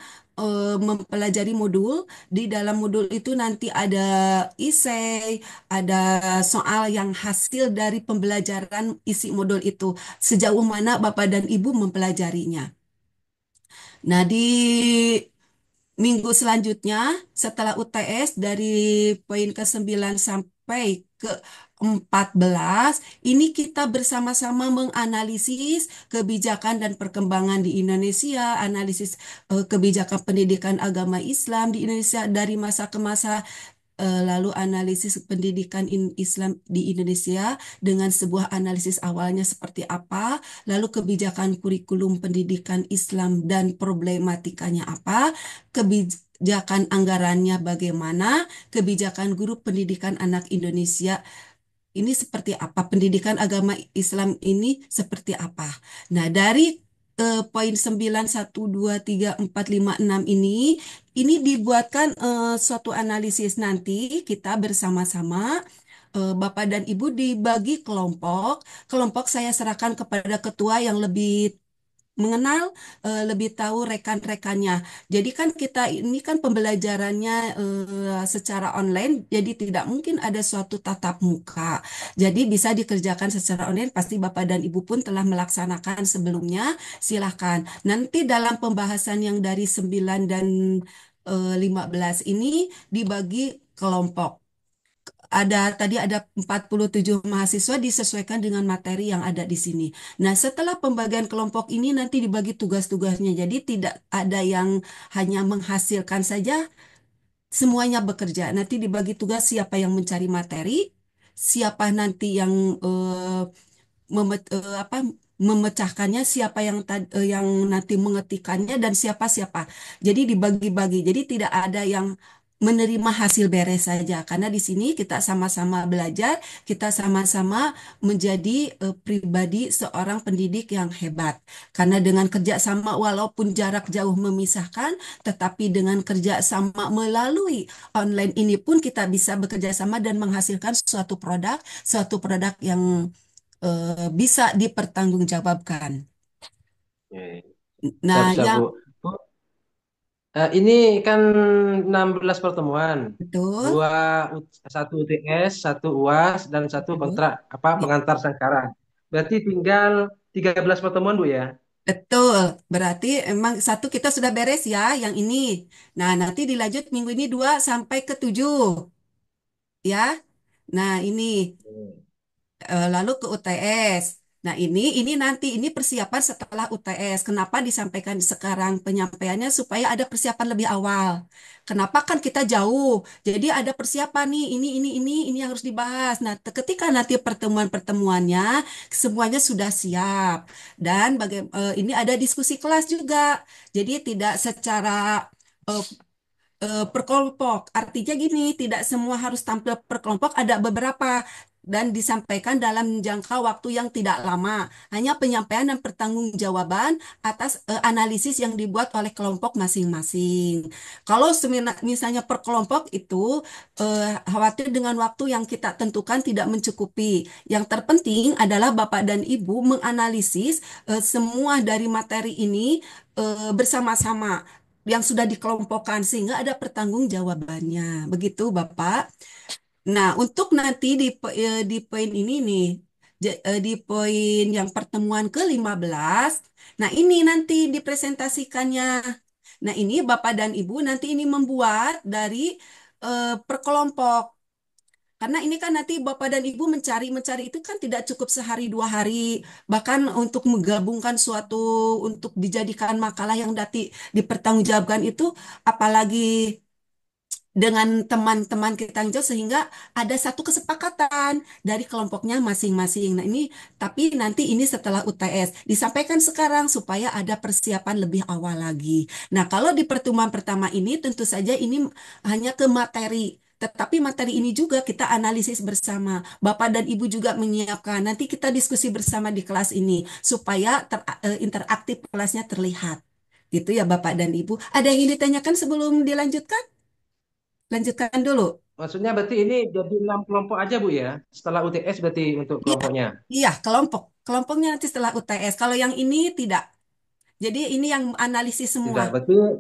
mempelajari modul. Di dalam modul itu nanti ada esai, ada soal yang hasil dari pembelajaran isi modul itu. Sejauh mana Bapak dan Ibu mempelajarinya. Nah, di minggu selanjutnya setelah UTS dari poin ke-9 sampai ke-14, ini kita bersama-sama menganalisis kebijakan dan perkembangan di Indonesia, analisis kebijakan pendidikan agama Islam di Indonesia dari masa ke masa, lalu analisis pendidikan Islam di Indonesia dengan sebuah analisis awalnya seperti apa, lalu kebijakan kurikulum pendidikan Islam dan problematikanya apa, kebijakan anggarannya bagaimana, kebijakan guru pendidikan anak Indonesia ini seperti apa, pendidikan agama Islam ini seperti apa. Nah, dari poin 9, 1, 2, 3, 4, 5, 6 ini dibuatkan suatu analisis nanti kita bersama-sama, Bapak dan Ibu dibagi kelompok. Kelompok saya serahkan kepada ketua yang lebih mengenal, lebih tahu rekan-rekannya. Jadi kan kita ini kan pembelajarannya secara online, jadi tidak mungkin ada suatu tatap muka. Jadi bisa dikerjakan secara online, pasti Bapak dan Ibu pun telah melaksanakan sebelumnya, silahkan. Nanti dalam pembahasan yang dari 9 dan 15 ini dibagi kelompok. Tadi ada 47 mahasiswa disesuaikan dengan materi yang ada di sini. Nah, setelah pembagian kelompok ini nanti dibagi tugas-tugasnya. Jadi tidak ada yang hanya menghasilkan saja, semuanya bekerja. Nanti dibagi tugas siapa yang mencari materi, siapa nanti yang apa, memecahkannya, siapa yang nanti mengetikannya, dan siapa-siapa. Jadi dibagi-bagi. Jadi tidak ada yang menerima hasil beres saja, karena di sini kita sama-sama belajar, kita sama-sama menjadi pribadi seorang pendidik yang hebat. Karena dengan kerjasama walaupun jarak jauh memisahkan, tetapi dengan kerjasama melalui online ini pun kita bisa bekerja sama dan menghasilkan suatu produk yang bisa dipertanggungjawabkan. Nah, Bisa, yang Bu. Bu, ini kan 16 pertemuan. betul, Satu UTS, satu UAS, dan satu kontrak pengantar sangkara. Berarti tinggal 13 pertemuan, Bu ya? betul. Berarti emang satu kita sudah beres ya, yang ini. Nah, nanti dilanjut minggu ini 2 sampai ke 7. Ya. Nah, ini. Lalu ke UTS. Nah, ini nanti ini persiapan setelah UTS. Kenapa disampaikan sekarang penyampaiannya supaya ada persiapan lebih awal. Kenapa kan kita jauh. Jadi ada persiapan nih, ini yang harus dibahas. Nah, ketika nanti pertemuan-pertemuannya semuanya sudah siap dan ini ada diskusi kelas juga. Jadi tidak secara eh, per kelompok. Artinya gini, tidak semua harus tampil per kelompok, ada beberapa dan disampaikan dalam jangka waktu yang tidak lama. Hanya penyampaian dan pertanggungjawaban atas analisis yang dibuat oleh kelompok masing-masing. Kalau misalnya per kelompok itu khawatir dengan waktu yang kita tentukan tidak mencukupi. Yang terpenting adalah Bapak dan Ibu menganalisis semua dari materi ini bersama-sama yang sudah dikelompokkan sehingga ada pertanggungjawabannya. Begitu, Bapak. Nah, untuk nanti di poin ini nih, di poin yang pertemuan ke-15, nah ini nanti dipresentasikannya. Nah, ini Bapak dan Ibu nanti ini membuat dari per kelompok. Karena ini kan nanti Bapak dan Ibu mencari itu kan tidak cukup sehari 2 hari. Bahkan untuk menggabungkan suatu, untuk dijadikan makalah yang nanti dipertanggungjawabkan itu, apalagi dengan teman-teman kita yang jauh, sehingga ada satu kesepakatan dari kelompoknya masing-masing. Nah ini, tapi nanti ini setelah UTS disampaikan sekarang supaya ada persiapan lebih awal lagi. Nah kalau di pertemuan pertama ini tentu saja ini hanya ke materi. Tetapi materi ini juga kita analisis bersama. Bapak dan Ibu juga menyiapkan. Nanti kita diskusi bersama di kelas ini supaya interaktif kelasnya terlihat. Gitu ya Bapak dan Ibu. Ada yang ingin ditanyakan sebelum dilanjutkan? Lanjutkan dulu. Maksudnya berarti ini jadi 6 kelompok aja, Bu ya? Setelah UTS berarti untuk Iya, kelompoknya? iya, kelompok. Kelompoknya nanti setelah UTS. Kalau yang ini tidak. Jadi ini yang analisis semua. Tidak,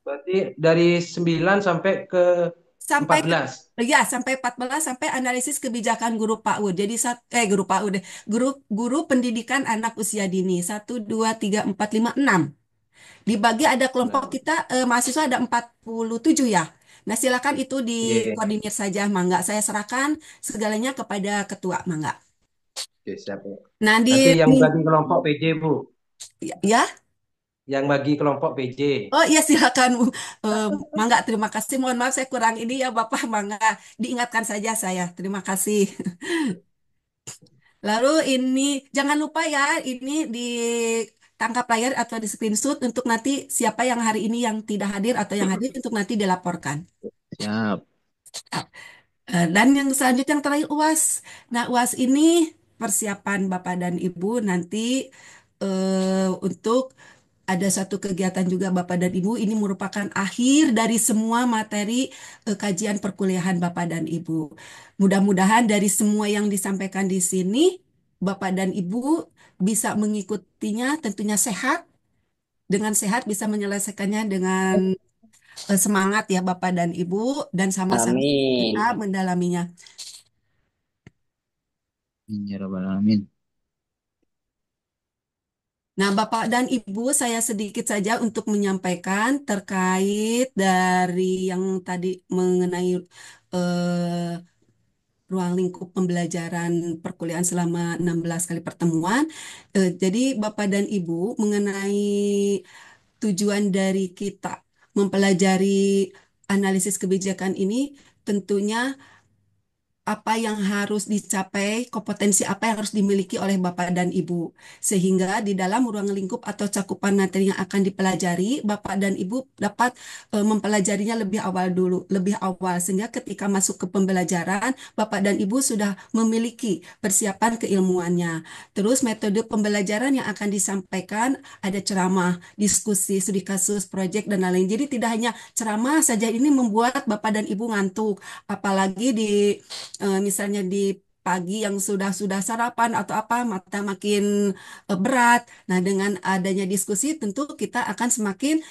berarti dari 9 sampai ke Sampai 14. ya, sampai 14 sampai analisis kebijakan guru PAUD. Jadi guru PAUD, guru pendidikan anak usia dini. 1 2 3 4 5 6. Dibagi ada kelompok kita mahasiswa ada 47 ya. Nah, silakan itu Oke, dikoordinir saja, Mangga. Saya serahkan segalanya kepada ketua, Mangga. oke, siap Bu. Nah, di Nanti yang bagi kelompok PJ Bu, ya. yang bagi kelompok PJ. Oh iya silakan Mangga, terima kasih. Mohon maaf saya kurang ini ya Bapak Mangga. Diingatkan saja saya. Terima kasih. Lalu ini jangan lupa ya, ini ditangkap layar atau di screenshot untuk nanti siapa yang hari ini yang tidak hadir atau yang hadir untuk nanti dilaporkan. Siap. Dan yang selanjutnya yang terakhir UAS. Nah, UAS ini persiapan Bapak dan Ibu nanti untuk ada satu kegiatan juga Bapak dan Ibu. Ini merupakan akhir dari semua materi kajian perkuliahan Bapak dan Ibu. Mudah-mudahan dari semua yang disampaikan di sini, Bapak dan Ibu bisa mengikutinya tentunya sehat. Dengan sehat bisa menyelesaikannya dengan semangat ya Bapak dan Ibu. Dan sama-sama Amin. kita mendalaminya. Ya Rabbal Alamin. Nah, Bapak dan Ibu, saya sedikit saja untuk menyampaikan terkait dari yang tadi mengenai eh, ruang lingkup pembelajaran perkuliahan selama 16 kali pertemuan. Jadi, Bapak dan Ibu, mengenai tujuan dari kita mempelajari analisis kebijakan ini, tentunya apa yang harus dicapai, kompetensi apa yang harus dimiliki oleh Bapak dan Ibu. Sehingga di dalam ruang lingkup atau cakupan materi yang akan dipelajari, Bapak dan Ibu dapat mempelajarinya lebih awal dulu, lebih awal. Sehingga ketika masuk ke pembelajaran, Bapak dan Ibu sudah memiliki persiapan keilmuannya. Terus metode pembelajaran yang akan disampaikan, ada ceramah, diskusi, studi kasus, proyek, dan lain-lain. Jadi tidak hanya ceramah saja, ini membuat Bapak dan Ibu ngantuk. Apalagi di misalnya di pagi yang sudah sarapan atau apa mata makin berat. Nah, dengan adanya diskusi tentu kita akan semakin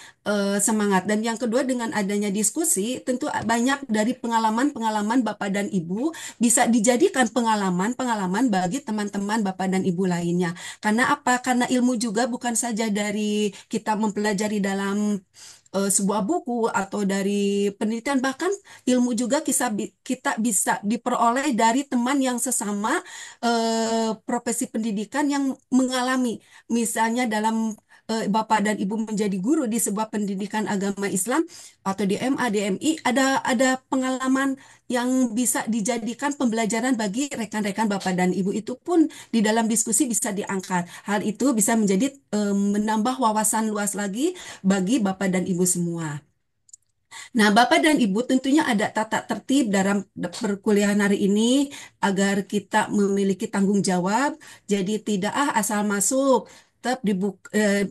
semangat. Dan yang kedua dengan adanya diskusi tentu banyak dari pengalaman-pengalaman Bapak dan Ibu bisa dijadikan pengalaman-pengalaman bagi teman-teman Bapak dan Ibu lainnya. Karena apa? Karena ilmu juga bukan saja dari kita mempelajari dalam sebuah buku atau dari penelitian, bahkan ilmu juga kita bisa diperoleh dari teman yang sesama profesi pendidikan yang mengalami. Misalnya dalam Bapak dan Ibu menjadi guru di sebuah pendidikan agama Islam atau di MA, DMI, ada pengalaman yang bisa dijadikan pembelajaran bagi rekan-rekan Bapak dan Ibu. Itu pun di dalam diskusi bisa diangkat. Hal itu bisa menjadi menambah wawasan luas lagi bagi Bapak dan Ibu semua. Nah, Bapak dan Ibu tentunya ada tata tertib dalam perkuliahan hari ini agar kita memiliki tanggung jawab. Jadi tidak asal masuk, tetap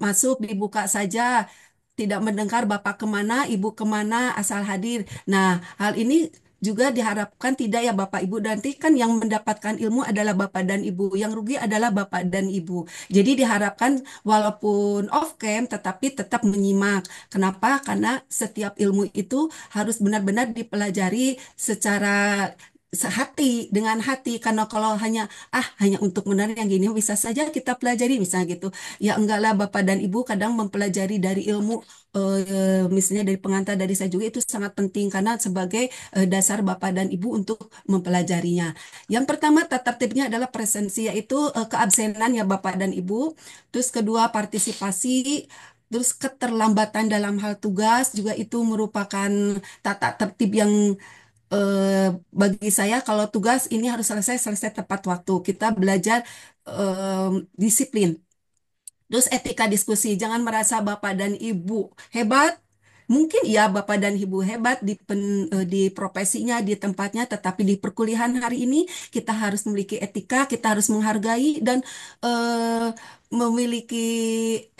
masuk dibuka saja. Tidak mendengar Bapak kemana, Ibu kemana, asal hadir. Nah, hal ini juga diharapkan tidak ya Bapak Ibu. Nanti kan yang mendapatkan ilmu adalah Bapak dan Ibu. Yang rugi adalah Bapak dan Ibu. Jadi diharapkan walaupun off cam tetapi tetap menyimak. Kenapa? Karena setiap ilmu itu harus benar-benar dipelajari secara sehati dengan hati, karena kalau hanya untuk menarik yang gini bisa saja kita pelajari misalnya gitu ya, enggaklah Bapak dan Ibu kadang mempelajari dari ilmu misalnya dari pengantar dari saya juga itu sangat penting karena sebagai dasar Bapak dan Ibu untuk mempelajarinya. Yang pertama tata tertibnya adalah presensi, yaitu keabsenan ya Bapak dan Ibu. Terus kedua partisipasi. Terus keterlambatan dalam hal tugas juga itu merupakan tata tertib yang bagi saya kalau tugas ini harus selesai tepat waktu. Kita belajar disiplin. Terus etika diskusi, jangan merasa Bapak dan Ibu hebat. Mungkin iya Bapak dan Ibu hebat di profesinya, di tempatnya, tetapi di perkuliahan hari ini kita harus memiliki etika, kita harus menghargai dan memiliki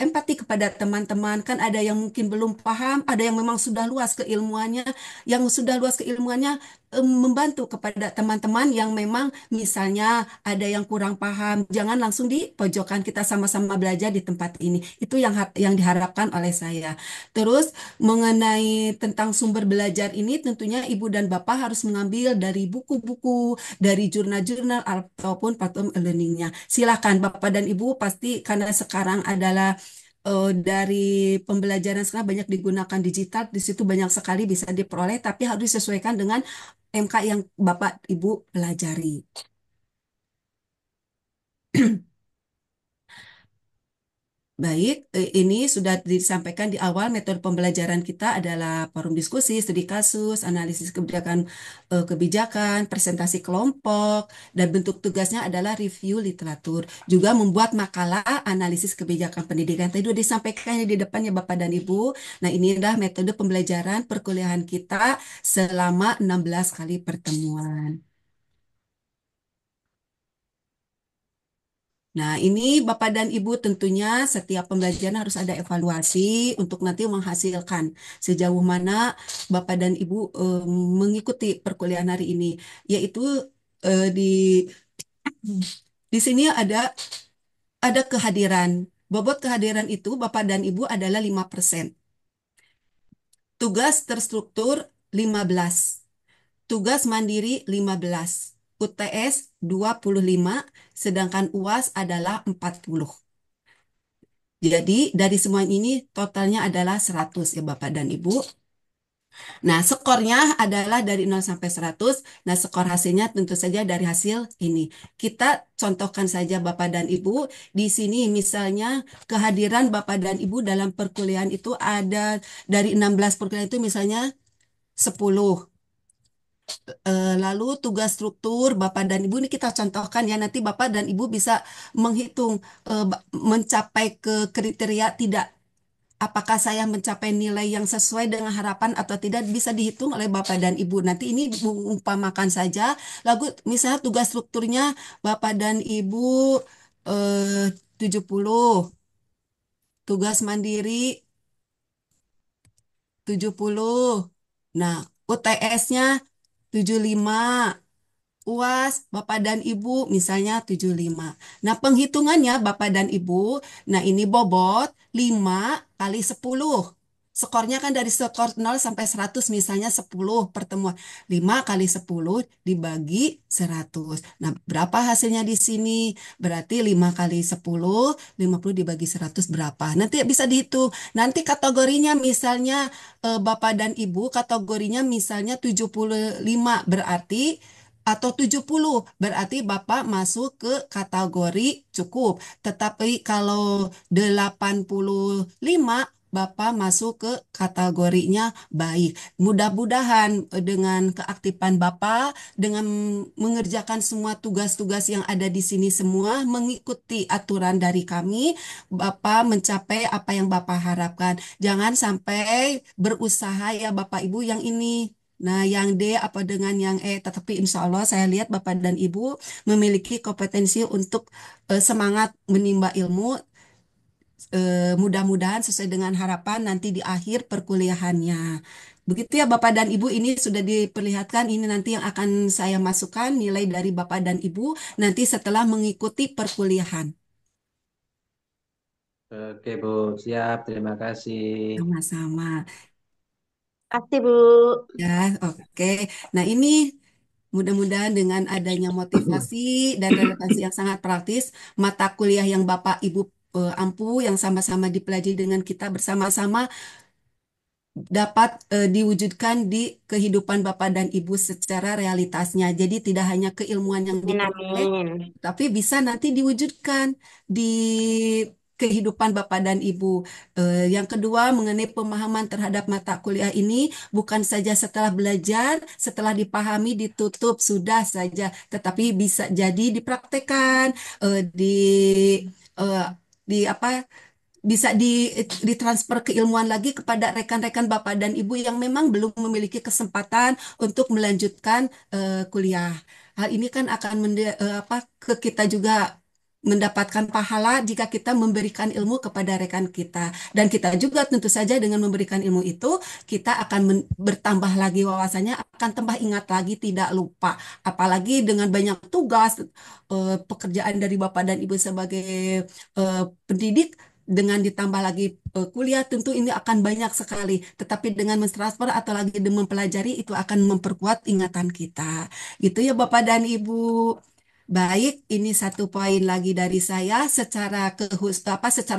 empati kepada teman-teman. Kan ada yang mungkin belum paham, ada yang memang sudah luas keilmuannya, yang sudah luas keilmuannya membantu kepada teman-teman yang memang misalnya ada yang kurang paham, jangan langsung di pojokan, kita sama-sama belajar di tempat ini. Itu yang diharapkan oleh saya. Terus mengenai tentang sumber belajar ini tentunya Ibu dan Bapak harus mengambil dari buku-buku, dari jurnal-jurnal ataupun platform e-learningnya. Silakan Bapak dan Ibu pasti karena sekarang adalah dari pembelajaran sekarang banyak digunakan digital, di situ banyak sekali bisa diperoleh, tapi harus disesuaikan dengan MK yang Bapak Ibu pelajari. Baik, ini sudah disampaikan di awal metode pembelajaran kita adalah forum diskusi, studi kasus, analisis kebijakan, presentasi kelompok, dan bentuk tugasnya adalah review literatur. Juga membuat makalah analisis kebijakan pendidikan. Tadi sudah disampaikan di depannya Bapak dan Ibu. Nah, ini adalah metode pembelajaran perkuliahan kita selama 16 kali pertemuan. Nah, ini Bapak dan Ibu tentunya setiap pembelajaran harus ada evaluasi untuk nanti menghasilkan sejauh mana Bapak dan Ibu mengikuti perkuliahan hari ini. Yaitu di sini ada kehadiran. Bobot kehadiran itu Bapak dan Ibu adalah 5%. Tugas terstruktur 15. Tugas mandiri 15. UTS 25, sedangkan UAS adalah 40. Jadi dari semua ini totalnya adalah 100 ya Bapak dan Ibu. Nah, skornya adalah dari 0 sampai 100. Nah, skor hasilnya tentu saja dari hasil ini. Kita contohkan saja Bapak dan Ibu. Di sini misalnya kehadiran Bapak dan Ibu dalam perkuliahan itu ada dari 16 perkuliahan itu misalnya 10. Lalu tugas struktur Bapak dan Ibu ini kita contohkan ya, nanti Bapak dan Ibu bisa menghitung mencapai ke kriteria tidak, apakah saya mencapai nilai yang sesuai dengan harapan atau tidak, bisa dihitung oleh Bapak dan Ibu. Nanti ini mengumpamakan saja, lalu misalnya tugas strukturnya Bapak dan Ibu 70, tugas mandiri 70. Nah, UTS-nya 75. UAS Bapak dan Ibu misalnya 75. Nah, penghitungannya Bapak dan Ibu, nah ini bobot 5 kali 10. Skornya kan dari skor 0 sampai 100 misalnya 10 pertemuan. 5 kali 10 dibagi 100. Nah, berapa hasilnya di sini? Berarti 5 kali 10, 50 dibagi 100 berapa? Nanti bisa dihitung. Nanti kategorinya misalnya Bapak dan Ibu kategorinya misalnya 75 berarti atau 70 berarti Bapak masuk ke kategori cukup. Tetapi kalau 85 Bapak masuk ke kategorinya baik. Mudah-mudahan dengan keaktifan Bapak, dengan mengerjakan semua tugas-tugas yang ada di sini semua, mengikuti aturan dari kami, Bapak mencapai apa yang Bapak harapkan. Jangan sampai berusaha ya Bapak Ibu yang ini. Nah, yang D apa dengan yang E, tetapi insya Allah saya lihat Bapak dan Ibu memiliki kompetensi untuk semangat menimba ilmu. Mudah-mudahan sesuai dengan harapan nanti di akhir perkuliahannya. Begitu ya Bapak dan Ibu, ini sudah diperlihatkan, ini nanti yang akan saya masukkan nilai dari Bapak dan Ibu nanti setelah mengikuti perkuliahan. Oke, Bu. Siap. Terima kasih. Sama-sama. Kasih Bu. Ya, oke. Nah, ini mudah-mudahan dengan adanya motivasi dan relevansi yang sangat praktis, mata kuliah yang Bapak Ibu ampuh, yang sama-sama dipelajari dengan kita bersama-sama, dapat diwujudkan di kehidupan Bapak dan Ibu secara realitasnya. Jadi tidak hanya keilmuan yang diperoleh, Amin. tapi bisa nanti diwujudkan di kehidupan Bapak dan Ibu. Yang kedua, mengenai pemahaman terhadap mata kuliah ini, bukan saja setelah belajar, setelah dipahami, ditutup, sudah saja, tetapi bisa jadi dipraktekkan, eh, di apa bisa ditransfer keilmuan lagi kepada rekan-rekan Bapak dan Ibu yang memang belum memiliki kesempatan untuk melanjutkan kuliah. Hal ini kan akan ke kita juga mendapatkan pahala jika kita memberikan ilmu kepada rekan kita. Dan kita juga tentu saja dengan memberikan ilmu itu, kita akan bertambah lagi wawasannya, akan tambah ingat lagi, tidak lupa. Apalagi dengan banyak tugas, pekerjaan dari Bapak dan Ibu sebagai pendidik, dengan ditambah lagi kuliah, tentu ini akan banyak sekali. Tetapi dengan mentransfer atau lagi mempelajari, itu akan memperkuat ingatan kita. Gitu ya Bapak dan Ibu. Baik, ini satu poin lagi dari saya secara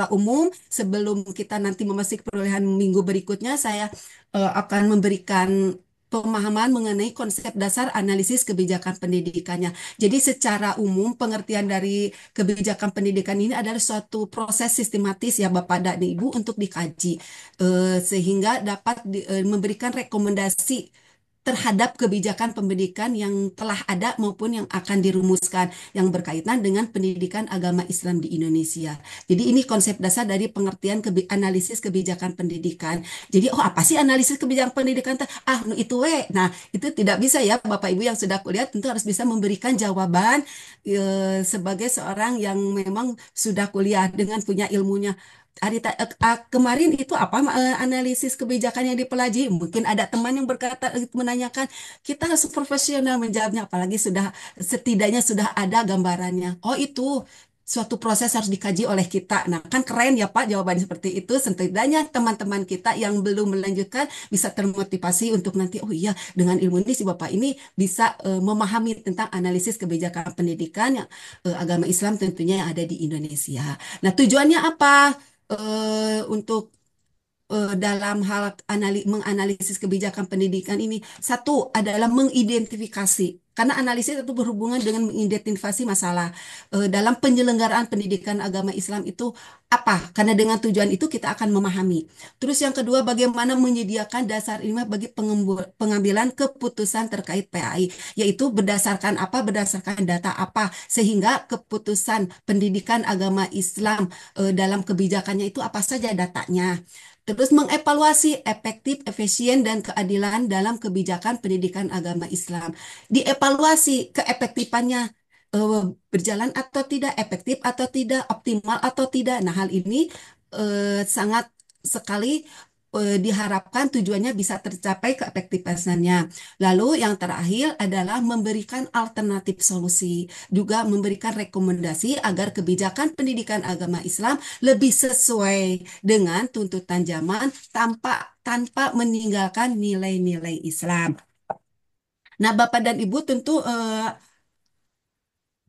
umum sebelum kita nanti memasuki perolehan minggu berikutnya, saya akan memberikan pemahaman mengenai konsep dasar analisis kebijakan pendidikannya. Jadi secara umum pengertian dari kebijakan pendidikan ini adalah suatu proses sistematis ya Bapak dan Ibu untuk dikaji sehingga dapat memberikan rekomendasi terhadap kebijakan pendidikan yang telah ada maupun yang akan dirumuskan yang berkaitan dengan pendidikan agama Islam di Indonesia. Jadi ini konsep dasar dari pengertian analisis kebijakan pendidikan. Jadi apa sih analisis kebijakan pendidikan? Nu itu we. Nah, itu tidak bisa ya Bapak Ibu yang sudah kuliah tentu harus bisa memberikan jawaban sebagai seorang yang memang sudah kuliah dengan punya ilmunya. Kemarin itu apa analisis kebijakan yang dipelajari? Mungkin ada teman yang menanyakan, kita harus profesional menjawabnya, apalagi setidaknya sudah ada gambarannya. Oh itu suatu proses harus dikaji oleh kita. Nah kan keren ya Pak jawabannya seperti itu. Setidaknya teman-teman kita yang belum melanjutkan bisa termotivasi untuk nanti, oh iya dengan ilmu ini si Bapak ini bisa memahami tentang analisis kebijakan pendidikan yang agama Islam tentunya yang ada di Indonesia. Nah tujuannya apa? Untuk dalam hal menganalisis kebijakan pendidikan ini, satu adalah mengidentifikasi. Karena analisis itu berhubungan dengan mengidentifikasi masalah dalam penyelenggaraan pendidikan agama Islam itu apa? Karena dengan tujuan itu kita akan memahami. Terus yang kedua, bagaimana menyediakan dasar ilmiah bagi pengambilan keputusan terkait PAI, yaitu berdasarkan apa? Berdasarkan data apa? Sehingga keputusan pendidikan agama Islam dalam kebijakannya itu apa saja datanya. Terus mengevaluasi efektif, efisien, dan keadilan dalam kebijakan pendidikan agama Islam. Dievaluasi keefektifannya berjalan atau tidak, efektif atau tidak, optimal atau tidak. Nah, hal ini sangat sekali diharapkan tujuannya bisa tercapai keefektifannya. Lalu yang terakhir adalah memberikan alternatif solusi, juga memberikan rekomendasi agar kebijakan pendidikan agama Islam lebih sesuai dengan tuntutan zaman tanpa meninggalkan nilai-nilai Islam. Nah, Bapak dan Ibu tentu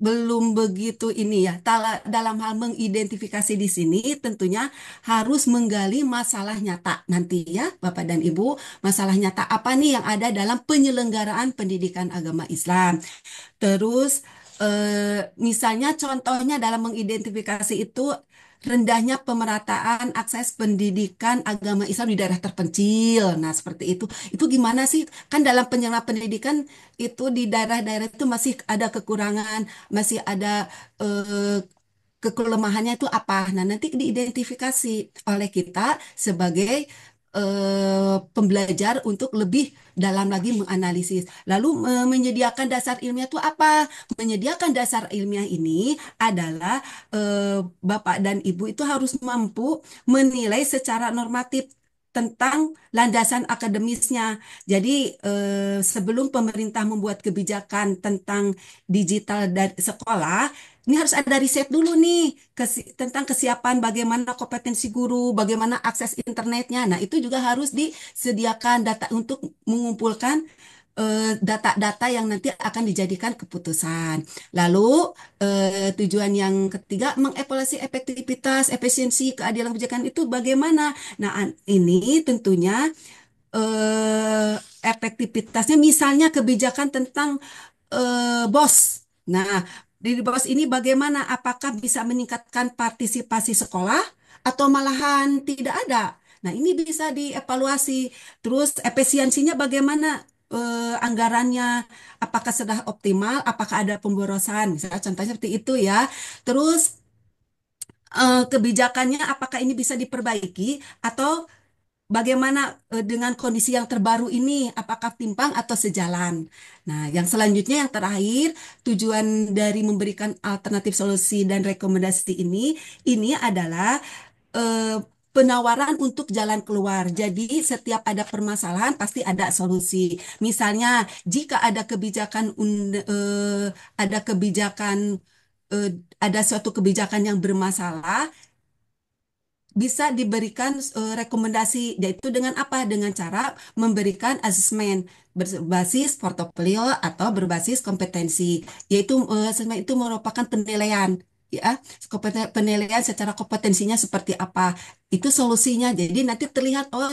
belum begitu ini ya. Dalam hal mengidentifikasi di sini tentunya harus menggali masalah nyata nanti ya Bapak dan Ibu. Masalah nyata apa nih yang ada dalam penyelenggaraan pendidikan agama Islam. Terus misalnya contohnya dalam mengidentifikasi itu rendahnya pemerataan akses pendidikan agama Islam di daerah terpencil. Nah, seperti itu. Itu gimana sih? Kan dalam penyelenggaraan pendidikan itu di daerah-daerah itu masih ada kekurangan, masih ada eh, kelemahannya itu apa. Nah, nanti diidentifikasi oleh kita sebagai pembelajar untuk lebih dalam lagi menganalisis. Lalu menyediakan dasar ilmiah itu apa? Menyediakan dasar ilmiah ini adalah Bapak dan Ibu itu harus mampu menilai secara normatif tentang landasan akademisnya. Jadi sebelum pemerintah membuat kebijakan tentang digital dari sekolah, ini harus ada riset dulu nih tentang kesiapan bagaimana kompetensi guru, bagaimana akses internetnya. Nah, itu juga harus disediakan data untuk mengumpulkan data-data yang nanti akan dijadikan keputusan. Lalu tujuan yang ketiga mengevaluasi efektivitas, efisiensi, keadilan kebijakan itu bagaimana. Nah, ini tentunya efektivitasnya misalnya kebijakan tentang BOS. Nah, di BOS ini bagaimana? Apakah bisa meningkatkan partisipasi sekolah atau malahan tidak ada? Nah, ini bisa dievaluasi. Terus efisiensinya bagaimana? Anggarannya apakah sudah optimal? Apakah ada pemborosan? Misalnya contohnya seperti itu ya. Terus kebijakannya apakah ini bisa diperbaiki atau bagaimana dengan kondisi yang terbaru ini, apakah timpang atau sejalan? Nah, yang selanjutnya yang terakhir, tujuan dari memberikan alternatif solusi dan rekomendasi ini adalah penawaran untuk jalan keluar. Jadi setiap ada permasalahan pasti ada solusi. Misalnya, jika ada ada kebijakan, ada suatu kebijakan yang bermasalah, bisa diberikan rekomendasi, yaitu dengan apa? Dengan cara memberikan asesmen berbasis portofolio atau berbasis kompetensi, yaitu asesmen itu merupakan penilaian. Ya, penilaian secara kompetensinya seperti apa, itu solusinya. Jadi nanti terlihat, oh,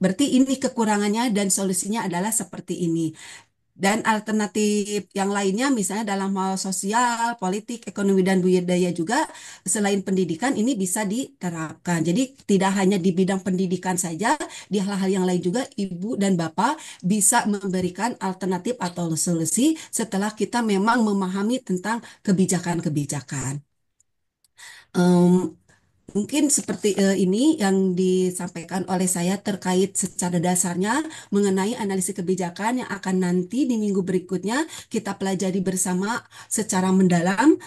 berarti ini kekurangannya dan solusinya adalah seperti ini. Dan alternatif yang lainnya misalnya dalam hal sosial, politik, ekonomi, dan budaya juga selain pendidikan ini bisa diterapkan. Jadi tidak hanya di bidang pendidikan saja, di hal-hal yang lain juga Ibu dan Bapak bisa memberikan alternatif atau solusi setelah kita memang memahami tentang kebijakan-kebijakan. Em, Mungkin seperti ini yang disampaikan oleh saya terkait secara dasarnya mengenai analisis kebijakan yang akan nanti di minggu berikutnya kita pelajari bersama secara mendalam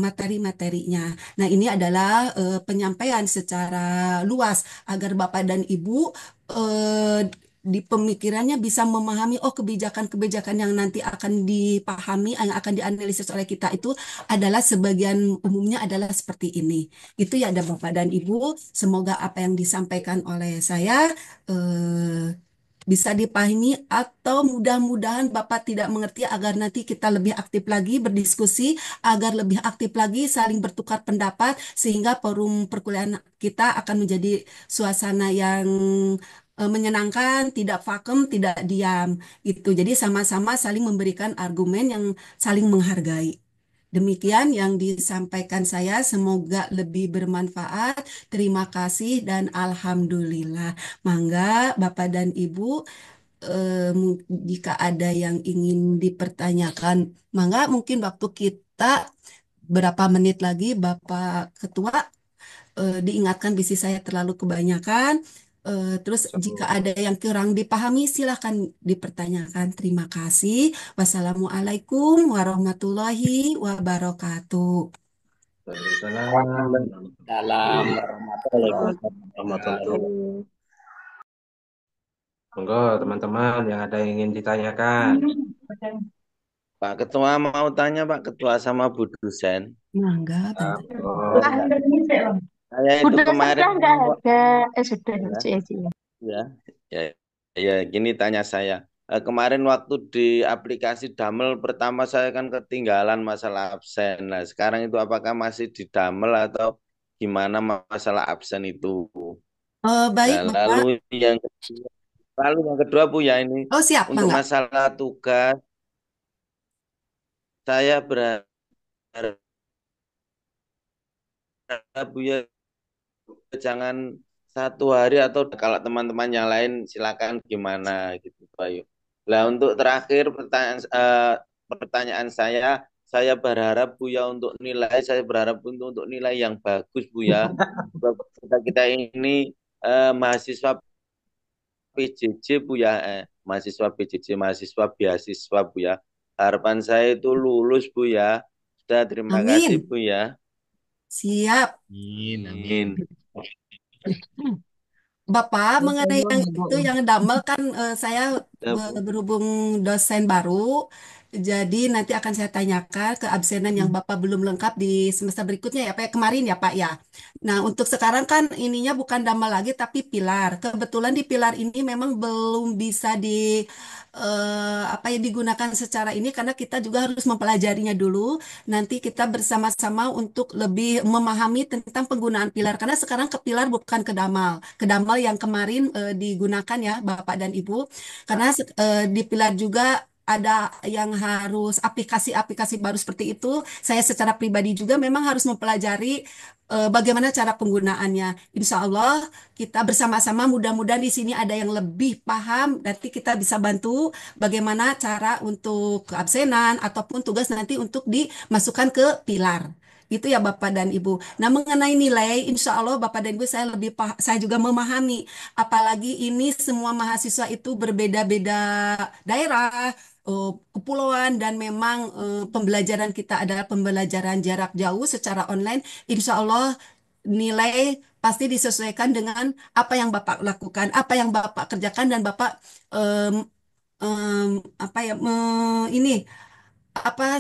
materi-materinya. Nah, ini adalah penyampaian secara luas agar Bapak dan Ibu di pemikirannya bisa memahami, oh, kebijakan-kebijakan yang nanti akan dipahami, yang akan dianalisis oleh kita itu adalah sebagian umumnya adalah seperti ini. Itu ya ada Bapak dan Ibu. Semoga apa yang disampaikan oleh saya bisa dipahami atau mudah-mudahan Bapak tidak mengerti agar nanti kita lebih aktif lagi berdiskusi, agar lebih aktif lagi saling bertukar pendapat sehingga forum perkuliahan kita akan menjadi suasana yang menyenangkan, tidak vakum, tidak diam. Itu. Jadi sama-sama saling memberikan argumen yang saling menghargai. Demikian yang disampaikan saya, semoga lebih bermanfaat. Terima kasih dan alhamdulillah. Mangga Bapak dan Ibu, jika ada yang ingin dipertanyakan, mangga mungkin waktu kita berapa menit lagi Bapak Ketua, diingatkan visi saya terlalu kebanyakan. Terus jika ada yang kurang dipahami silahkan dipertanyakan. Terima kasih. Wassalamualaikum warahmatullahi wabarakatuh. Waalaikumsalam warahmatullahi wabarakatuh. Monggo teman-teman yang ada yang ingin ditanyakan. Pak Ketua mau tanya Pak Ketua sama Bu Dosen. Mangga, Saya itu kemarin nggak ada, sudah ya, ya, ya, gini tanya saya. Kemarin waktu di aplikasi Damel pertama saya kan ketinggalan masalah absen. Nah, sekarang itu apakah masih di Damel atau gimana masalah absen itu? Baik, Nah, Bapak. lalu yang kedua Bu ya ini Oh, siap, untuk Mangga. masalah tugas saya berharap Bu ya jangan satu hari atau kalau teman-teman yang lain silakan gimana gitu Pak Yu. Nah untuk terakhir pertanyaan saya berharap Bu ya untuk nilai, saya berharap untuk nilai yang bagus Bu ya. Kita ini mahasiswa PJJ Bu ya, mahasiswa PJJ, mahasiswa beasiswa Bu ya. Harapan saya itu lulus Bu ya. Sudah terima kasih Amin. Bu ya. Siap. Amin. Bapak, mengenai yang itu yang Damel kan saya berhubung dosen baru, jadi nanti akan saya tanyakan keabsenan yang Bapak belum lengkap di semester berikutnya ya Pak, ya, kemarin ya Pak ya. Nah, untuk sekarang kan ininya bukan Damel lagi tapi pilar. Kebetulan di pilar ini memang belum bisa apa ya digunakan secara ini karena kita juga harus mempelajarinya dulu. Nanti kita bersama-sama untuk lebih memahami tentang penggunaan pilar karena sekarang ke pilar bukan ke Damal. Ke Damal yang kemarin digunakan ya Bapak dan Ibu. Karena di pilar juga ada yang harus aplikasi-aplikasi baru seperti itu. Saya secara pribadi juga memang harus mempelajari bagaimana cara penggunaannya. Insya Allah kita bersama-sama mudah-mudahan di sini ada yang lebih paham. Nanti kita bisa bantu bagaimana cara untuk keabsenan ataupun tugas nanti untuk dimasukkan ke pilar. Itu ya Bapak dan Ibu. Nah mengenai nilai, insya Allah Bapak dan Ibu saya juga memahami. Apalagi ini semua mahasiswa itu berbeda-beda daerah, kepulauan dan memang pembelajaran kita adalah pembelajaran jarak jauh secara online. Insya Allah nilai pasti disesuaikan dengan apa yang Bapak lakukan, apa yang Bapak kerjakan dan Bapak em, apa ya ini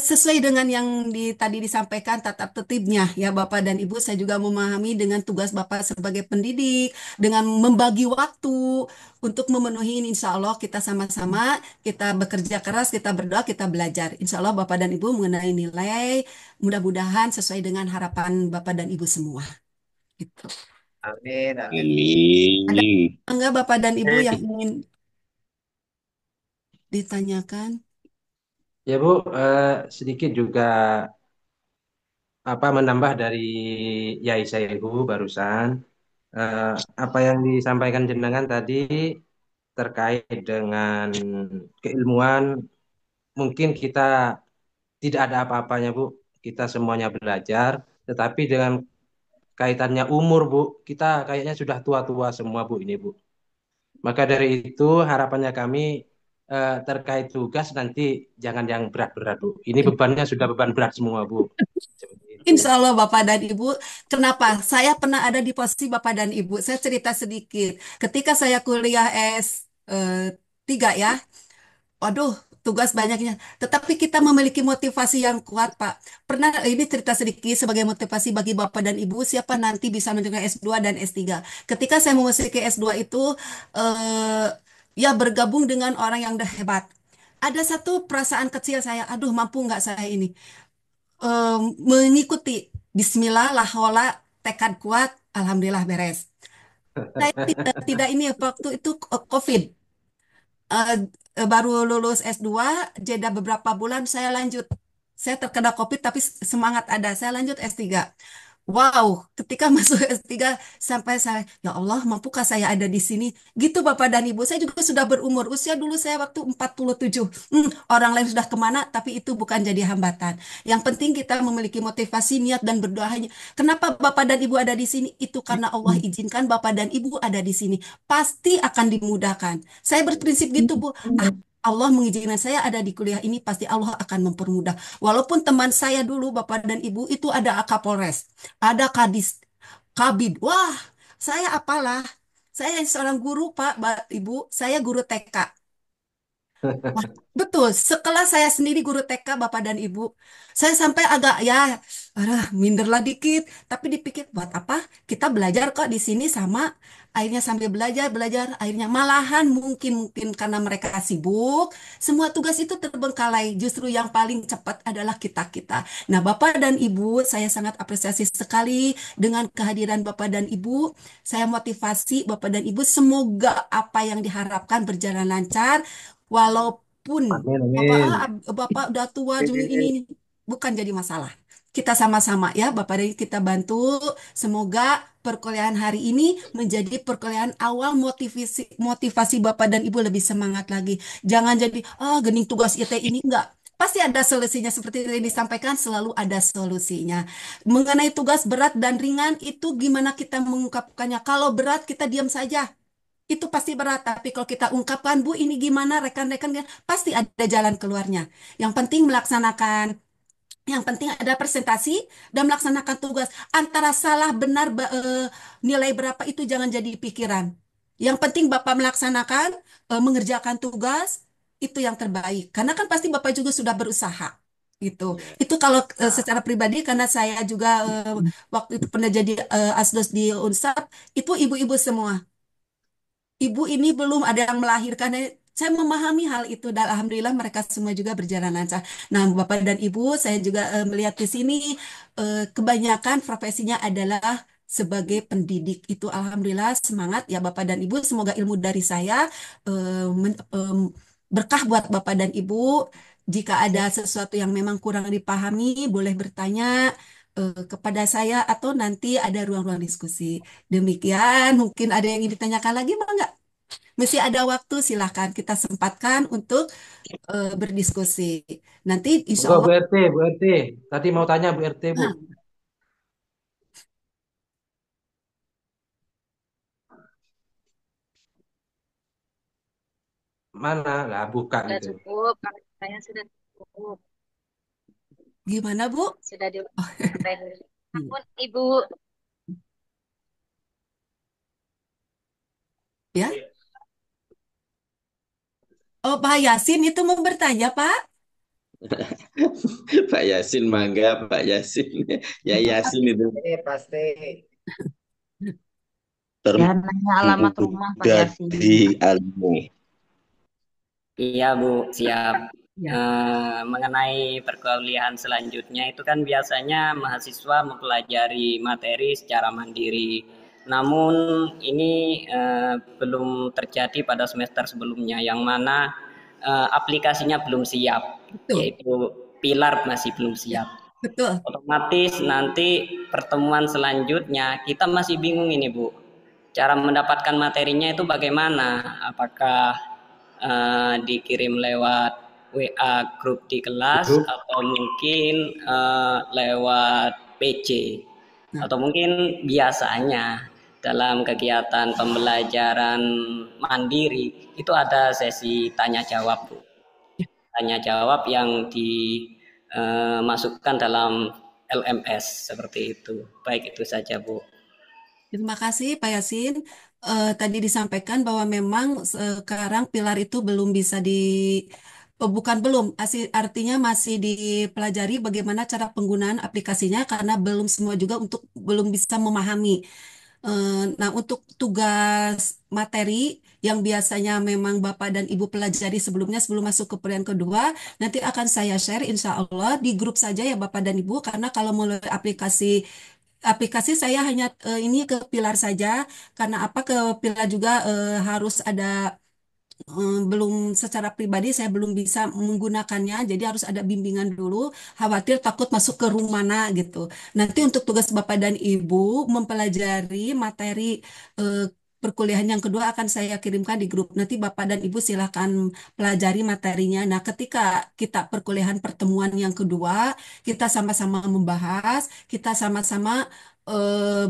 sesuai dengan yang tadi disampaikan tata tertibnya ya Bapak dan Ibu, saya juga memahami dengan tugas Bapak sebagai pendidik dengan membagi waktu untuk memenuhi ini. Insya Allah kita sama-sama, kita bekerja keras, kita berdoa, kita belajar. Insya Allah Bapak dan Ibu mengenai nilai, mudah-mudahan sesuai dengan harapan Bapak dan Ibu semua. Gitu. Amin, amin. Ada Amin. enggak Bapak dan Ibu yang ingin ditanyakan? Ya Bu, sedikit juga menambah dari Yai Saihu barusan. Apa yang disampaikan jenengan tadi terkait dengan keilmuan, mungkin kita tidak ada apa-apanya Bu, kita semuanya belajar, tetapi dengan kaitannya umur Bu, kita kayaknya sudah tua-tua semua Bu ini Bu. Maka dari itu harapannya kami terkait tugas nanti jangan yang berat-berat Bu. Ini bebannya sudah beban berat semua Bu. Seperti itu. Insya Allah Bapak dan Ibu, kenapa? Saya pernah ada di posisi Bapak dan Ibu. Saya cerita sedikit. Ketika saya kuliah S3 ya, waduh, tugas banyaknya. Tetapi kita memiliki motivasi yang kuat, Pak. Pernah, ini cerita sedikit sebagai motivasi bagi Bapak dan Ibu, siapa nanti bisa menerima S2 dan S3. Ketika saya memasuki S2 itu, eh, ya bergabung dengan orang yang udah hebat. Ada satu perasaan kecil saya, aduh mampu nggak saya ini? Mengikuti Bismillah, la haula, tekad kuat, Alhamdulillah beres. Saya tidak ini waktu itu COVID. Eh, Baru lulus S2, jeda beberapa bulan saya lanjut. Saya terkena COVID tapi semangat ada. Saya lanjut S3. Wow, ketika masuk S3 sampai saya, ya Allah, mampukah saya ada di sini? Gitu Bapak dan Ibu, saya juga sudah berumur. Usia dulu saya waktu 47. Orang lain sudah kemana, tapi itu bukan jadi hambatan. Yang penting kita memiliki motivasi, niat, dan berdoa hanya. Kenapa Bapak dan Ibu ada di sini? Itu karena Allah izinkan Bapak dan Ibu ada di sini. Pasti akan dimudahkan. Saya berprinsip gitu, Bu. Allah mengizinkan saya ada di kuliah ini, pasti Allah akan mempermudah. Walaupun teman saya dulu, Bapak dan Ibu, itu ada Kapolres, ada Kadis, Kabid. Wah, saya apalah. Saya seorang guru, Pak, Ibu. Saya guru TK. Wah, betul, sekelas saya sendiri guru TK, Bapak dan Ibu. Saya sampai agak ya, minderlah dikit. Tapi dipikir, buat apa? Kita belajar kok di sini sama. Akhirnya sambil belajar, belajar. Akhirnya malahan mungkin karena mereka sibuk. Semua tugas itu terbengkalai. Justru yang paling cepat adalah kita-kita. Nah, Bapak dan Ibu, saya sangat apresiasi sekali dengan kehadiran Bapak dan Ibu. Saya motivasi Bapak dan Ibu, semoga apa yang diharapkan berjalan lancar. Walaupun Amin, Bapak, amin. Bapak udah tua, ini bukan jadi masalah. Kita sama-sama ya, Bapak dan Ibu, kita bantu. Semoga perkuliahan hari ini menjadi perkuliahan awal motivasi Bapak dan Ibu lebih semangat lagi. Jangan jadi, gening tugas IT ini enggak. Pasti ada solusinya, seperti yang disampaikan, selalu ada solusinya. Mengenai tugas berat dan ringan, itu gimana kita mengungkapkannya? Kalau berat, kita diam saja. Itu pasti berat, tapi kalau kita ungkapkan, Bu, ini gimana, rekan-rekan, pasti ada jalan keluarnya. Yang penting melaksanakan, yang penting ada presentasi dan melaksanakan tugas. Antara salah, benar, nilai berapa itu jangan jadi pikiran. Yang penting Bapak melaksanakan, mengerjakan tugas, itu yang terbaik. Karena kan pasti Bapak juga sudah berusaha. Gitu. Itu kalau secara pribadi, karena saya juga waktu itu pernah jadi asdos di Unsab, itu ibu-ibu semua. Ibu ini belum ada yang melahirkan. Saya memahami hal itu dan alhamdulillah mereka semua juga berjalan lancar. Nah, Bapak dan Ibu, saya juga melihat di sini kebanyakan profesinya adalah sebagai pendidik. Itu alhamdulillah semangat ya Bapak dan Ibu. Semoga ilmu dari saya berkah buat Bapak dan Ibu. Jika ada sesuatu yang memang kurang dipahami, boleh bertanya kepada saya atau nanti ada ruang-ruang diskusi. Demikian, mungkin ada yang ingin ditanyakan lagi, Bang? Masih ada waktu, silahkan kita sempatkan untuk berdiskusi. Nanti insya Monggo Allah, Bu RT, Bu RT. Tadi mau tanya Bu RT, Bu. nah, Mana? Lah, buka Sudah gitu. cukup, kalau saya sudah cukup. gimana Bu? Sudah di Ampun, Ibu. Ya, oh Pak Yasin itu mau bertanya Pak? Pak Yasin, mangga Pak Yasin. Ya Yasin itu Pasti. Ya, nanya alamat rumah Pak termuda Yasin. di Almo. Iya Bu, siap. Ya. Mengenai perkuliahan selanjutnya itu kan biasanya mahasiswa mempelajari materi secara mandiri. Namun ini belum terjadi pada semester sebelumnya, yang mana aplikasinya belum siap, yaitu pilar masih belum siap. Betul. Otomatis nanti pertemuan selanjutnya kita masih bingung ini Bu. Cara mendapatkan materinya itu bagaimana? Apakah dikirim lewat WA grup di kelas atau mungkin lewat PC atau mungkin biasanya dalam kegiatan pembelajaran mandiri itu ada sesi tanya jawab Bu. Tanya jawab yang dimasukkan dalam LMS seperti itu. Baik, itu saja Bu. Terima kasih Pak Yasin. Tadi disampaikan bahwa memang sekarang pilar itu belum bisa bukan belum, artinya masih dipelajari bagaimana cara penggunaan aplikasinya karena belum semua juga belum bisa memahami. Nah, untuk tugas materi yang biasanya memang Bapak dan Ibu pelajari sebelumnya sebelum masuk ke pilihan kedua, nanti akan saya share insya Allah di grup saja ya Bapak dan Ibu, karena kalau melalui aplikasi saya hanya ini ke pilar saja, karena apa ke pilar juga harus ada belum secara pribadi saya belum bisa menggunakannya, jadi harus ada bimbingan dulu, khawatir takut masuk ke room mana gitu. Nanti untuk tugas Bapak dan Ibu mempelajari materi perkuliahan yang kedua akan saya kirimkan di grup. Nanti Bapak dan Ibu silakan pelajari materinya. Nah, ketika kita perkuliahan pertemuan yang kedua, kita sama-sama membahas, kita sama-sama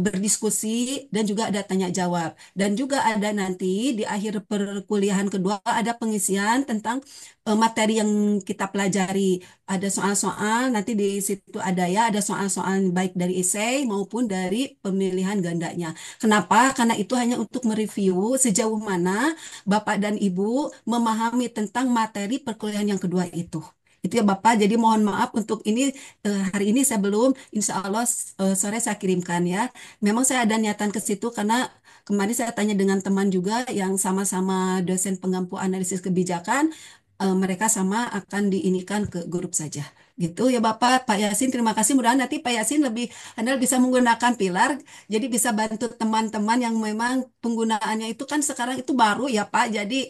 berdiskusi dan juga ada tanya jawab. Dan juga ada nanti di akhir perkuliahan kedua ada pengisian tentang materi yang kita pelajari. Ada soal-soal, nanti di situ ada soal-soal baik dari esai maupun dari pemilihan gandanya. Kenapa? Karena itu hanya untuk mereview sejauh mana Bapak dan Ibu memahami tentang materi perkuliahan yang kedua itu. Itu ya Bapak, jadi mohon maaf untuk ini hari ini saya belum, insya Allah sore saya kirimkan ya. Memang saya ada niatan ke situ karena kemarin saya tanya dengan teman juga yang sama-sama dosen pengampu analisis kebijakan, mereka sama akan diinikan ke grup saja. Gitu ya Bapak, Pak Yasin terima kasih. Mudah-mudahan nanti Pak Yasin lebih handal bisa menggunakan pilar, jadi bisa bantu teman-teman yang memang penggunaannya itu kan sekarang itu baru ya Pak, jadi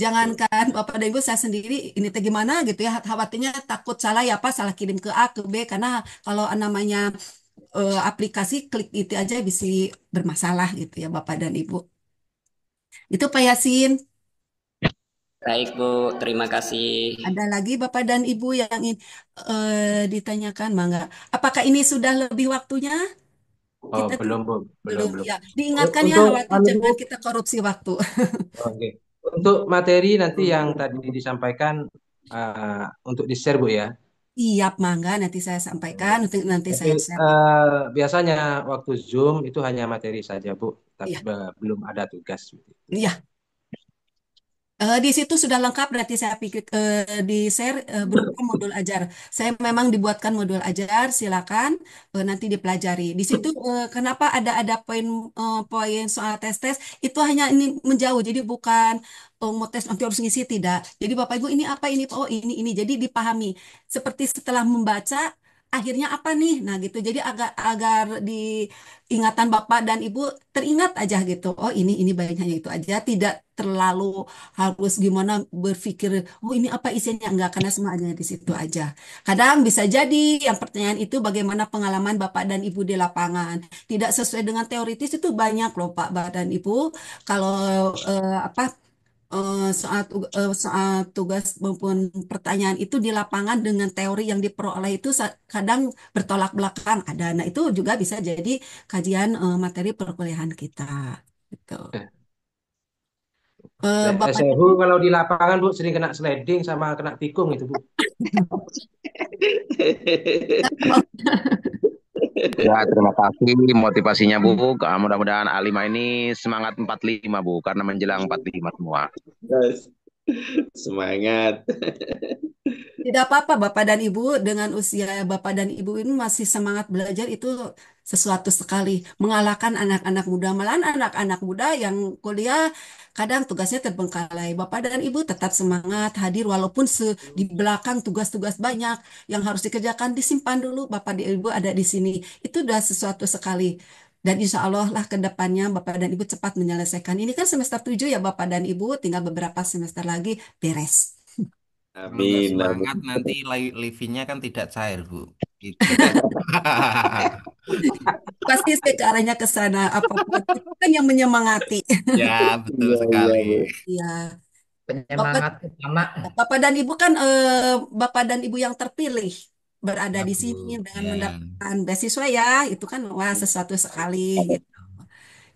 jangankan Bapak dan Ibu saya sendiri ini teh gimana gitu ya, khawatirnya takut salah ya Pak, salah kirim ke A ke B karena kalau namanya aplikasi klik itu aja bisa bermasalah gitu ya Bapak dan Ibu. Itu Pak Yasin. Baik Bu, terima kasih. Ada lagi Bapak dan Ibu yang ditanyakan, Mangga? Apakah ini sudah lebih waktunya? Oh, belum Bu, belum. Ya. Diingatkan ya, khawatir jangan kita korupsi waktu. Oke. Untuk materi nanti yang tadi disampaikan untuk di-share Bu ya. Siap, Mangga. Nanti saya sampaikan, nanti saya Tapi share. biasanya waktu Zoom itu hanya materi saja Bu, tapi belum ada tugas. Iya. Di situ sudah lengkap, berarti saya pikir di share berupa modul ajar. Saya memang dibuatkan modul ajar, silakan nanti dipelajari. Di situ kenapa ada poin soal tes-tes itu hanya ini menjauh, jadi bukan mau tes nanti harus ngisi, tidak. Jadi Bapak Ibu ini apa ini? Oh ini, jadi dipahami. Seperti setelah membaca akhirnya apa nih? Nah gitu. Jadi agar di ingatan Bapak dan Ibu teringat aja gitu. Oh ini baiknya itu aja, tidak terlalu harus gimana berpikir, oh ini apa isinya, enggak, karena semuanya di situ aja. Kadang bisa jadi yang pertanyaan itu bagaimana pengalaman Bapak dan Ibu di lapangan. Tidak sesuai dengan teoritis itu banyak loh Pak dan Ibu. Kalau soal tugas maupun pertanyaan itu di lapangan dengan teori yang diperoleh itu kadang bertolak belakang ada. Nah itu juga bisa jadi kajian materi perkuliahan kita. Gitu. SEHU kalau di lapangan Bu sering kena sliding sama kena tikung itu Bu. Ya, terima kasih motivasinya Bu. Mudah-mudahan Alima ini semangat 45 Bu, karena menjelang 45 semua. Semangat. Tidak apa-apa Bapak dan Ibu, dengan usia Bapak dan Ibu ini masih semangat belajar itu sesuatu sekali. Mengalahkan anak-anak muda, malahan anak-anak muda yang kuliah kadang tugasnya terbengkalai. Bapak dan Ibu tetap semangat hadir walaupun di belakang tugas-tugas banyak yang harus dikerjakan, disimpan dulu Bapak dan Ibu ada di sini. Itu udah sesuatu sekali. Dan insya Allah lah ke depannya Bapak dan Ibu cepat menyelesaikan. Ini kan semester 7 ya Bapak dan Ibu, tinggal beberapa semester lagi beres. Kalau nggak Amin, semangat amin. nanti livinya kan tidak cair, Bu. Gitu. Pasti sih ke arahnya ke sana. Apapun itu kan yang menyemangati. Ya, betul Iya, iya, sekali. Bu. Iya. Bapak, Penyemangat utama. Bapak dan Ibu kan Bapak dan Ibu yang terpilih berada Ya, di Bu. sini dengan Ya. mendapatkan beasiswa ya. Itu kan wah sesuatu sekali gitu.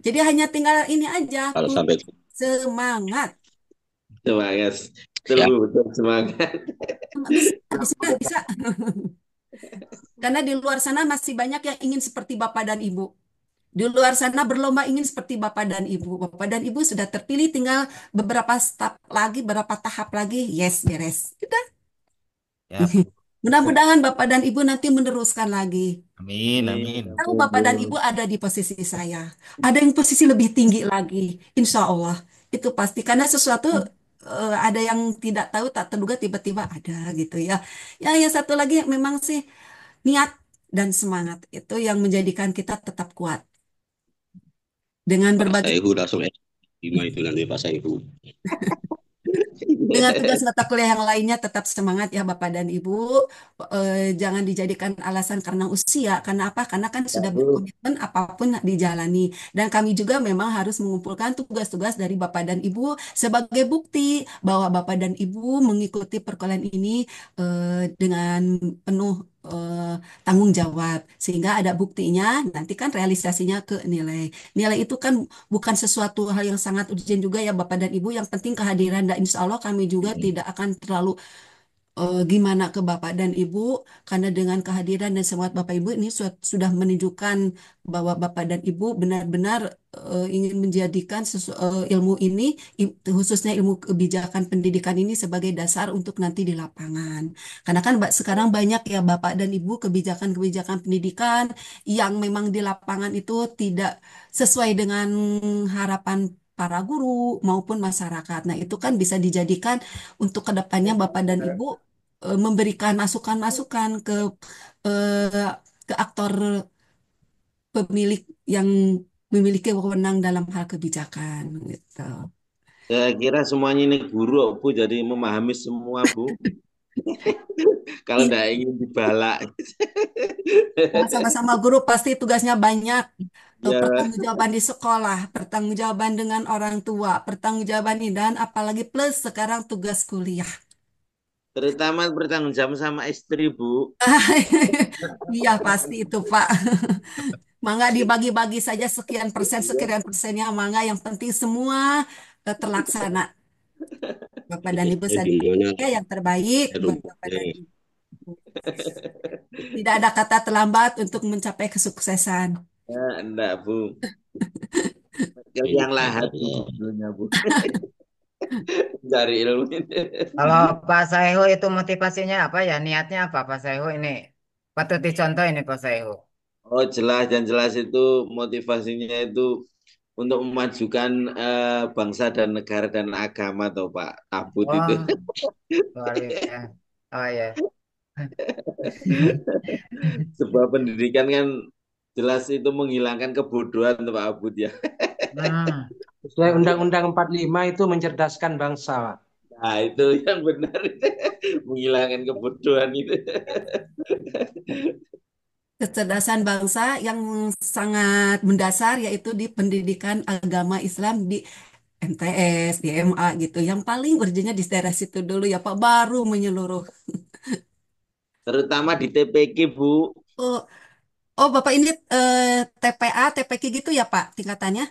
Jadi hanya tinggal ini aja, Kalau punya sampai semangat. semangat. Betul, Siap. Bu, betul, semangat. Bisa, bisa, bisa. Karena di luar sana masih banyak yang ingin seperti Bapak dan Ibu. Di luar sana berlomba ingin seperti Bapak dan Ibu. Bapak dan Ibu sudah terpilih, tinggal beberapa step lagi, beberapa tahap lagi. Yes, beres. Sudah. Ya, Bu. Mudah-mudahan Bapak dan Ibu nanti meneruskan lagi. Amin, Amin, amin. Tahu amin, Bapak dan Bu. Ibu ada di posisi saya. Ada yang posisi lebih tinggi lagi. Insya Allah. Itu pasti. Karena sesuatu ada yang tidak tahu, tak terduga tiba-tiba ada gitu ya. Ya, yang satu lagi memang sih niat dan semangat. Itu yang menjadikan kita tetap kuat. Dengan Pak berbagai Saihu langsung S5 itu nanti Pak Saihu. Dengan tugas mata kuliah yang lainnya tetap semangat ya Bapak dan Ibu. Jangan dijadikan alasan karena usia. Karena apa? Karena kan Ya, sudah Bu. berkomitmen apapun dijalani. Dan kami juga memang harus mengumpulkan tugas-tugas dari Bapak dan Ibu sebagai bukti bahwa Bapak dan Ibu mengikuti perkuliahan ini dengan penuh tanggung jawab. Sehingga ada buktinya, nanti kan realisasinya ke nilai. Nilai itu kan bukan sesuatu hal yang sangat urgent juga ya Bapak dan Ibu. Yang penting kehadiran dan insya Allah kami juga tidak akan terlalu gimana ke Bapak dan Ibu karena dengan kehadiran dan semangat Bapak Ibu ini sudah menunjukkan bahwa Bapak dan Ibu benar-benar ingin menjadikan ilmu ini khususnya ilmu kebijakan pendidikan ini sebagai dasar untuk nanti di lapangan. Karena kan sekarang banyak ya Bapak dan Ibu kebijakan-kebijakan pendidikan yang memang di lapangan itu tidak sesuai dengan harapan para guru maupun masyarakat. Nah, itu kan bisa dijadikan untuk kedepannya Bapak dan Ibu memberikan masukan-masukan eh, ke aktor pemilik yang memiliki wewenang dalam hal kebijakan gitu. Saya kira semuanya ini guru, Bu, jadi memahami semua, Bu. Kalau Iya, tidak ingin dibalak. sama-sama guru pasti tugasnya banyak. Ya, Pertanggungjawaban di sekolah, pertanggungjawaban dengan orang tua, pertanggungjawaban ini, dan apalagi plus sekarang tugas kuliah. terutama bertanggung jawab sama istri, Bu. Iya pasti itu Pak. Mangga dibagi-bagi saja Iya. sekian persennya, mangga yang penting semua terlaksana. Bapak dan Ibu Ya saya gimana ya yang terbaik buat Bapak dan rumputnya? Ibu. Tidak ada kata terlambat untuk mencapai kesuksesan. Ya, enggak, Bu. Ini Yang lahat Bu, Allah. sebetulnya, Bu. Cari ilmu ini. Kalau Pak Saihu itu motivasinya apa ya? Niatnya apa Pak Saihu ini? Patut dicontoh ini Pak Saihu. Oh, jelas dan jelas itu motivasinya itu untuk memajukan bangsa dan negara dan agama, toh Pak Abud itu. Wah, luar biasa. Oh ya. Sebuah pendidikan kan jelas itu menghilangkan kebodohan, toh Pak Abud ya. Hmm. Sesuai Undang-Undang 45 itu mencerdaskan bangsa, Pak. Nah, itu yang benar. Menghilangkan kebodohan itu. Kecerdasan bangsa yang sangat mendasar yaitu di pendidikan agama Islam di MTS, di MA gitu. Yang paling urgentnya di daerah situ dulu ya Pak, baru menyeluruh. Terutama di TPQ, Bu. Oh, oh Bapak ini TPA, TPQ gitu ya Pak tingkatannya?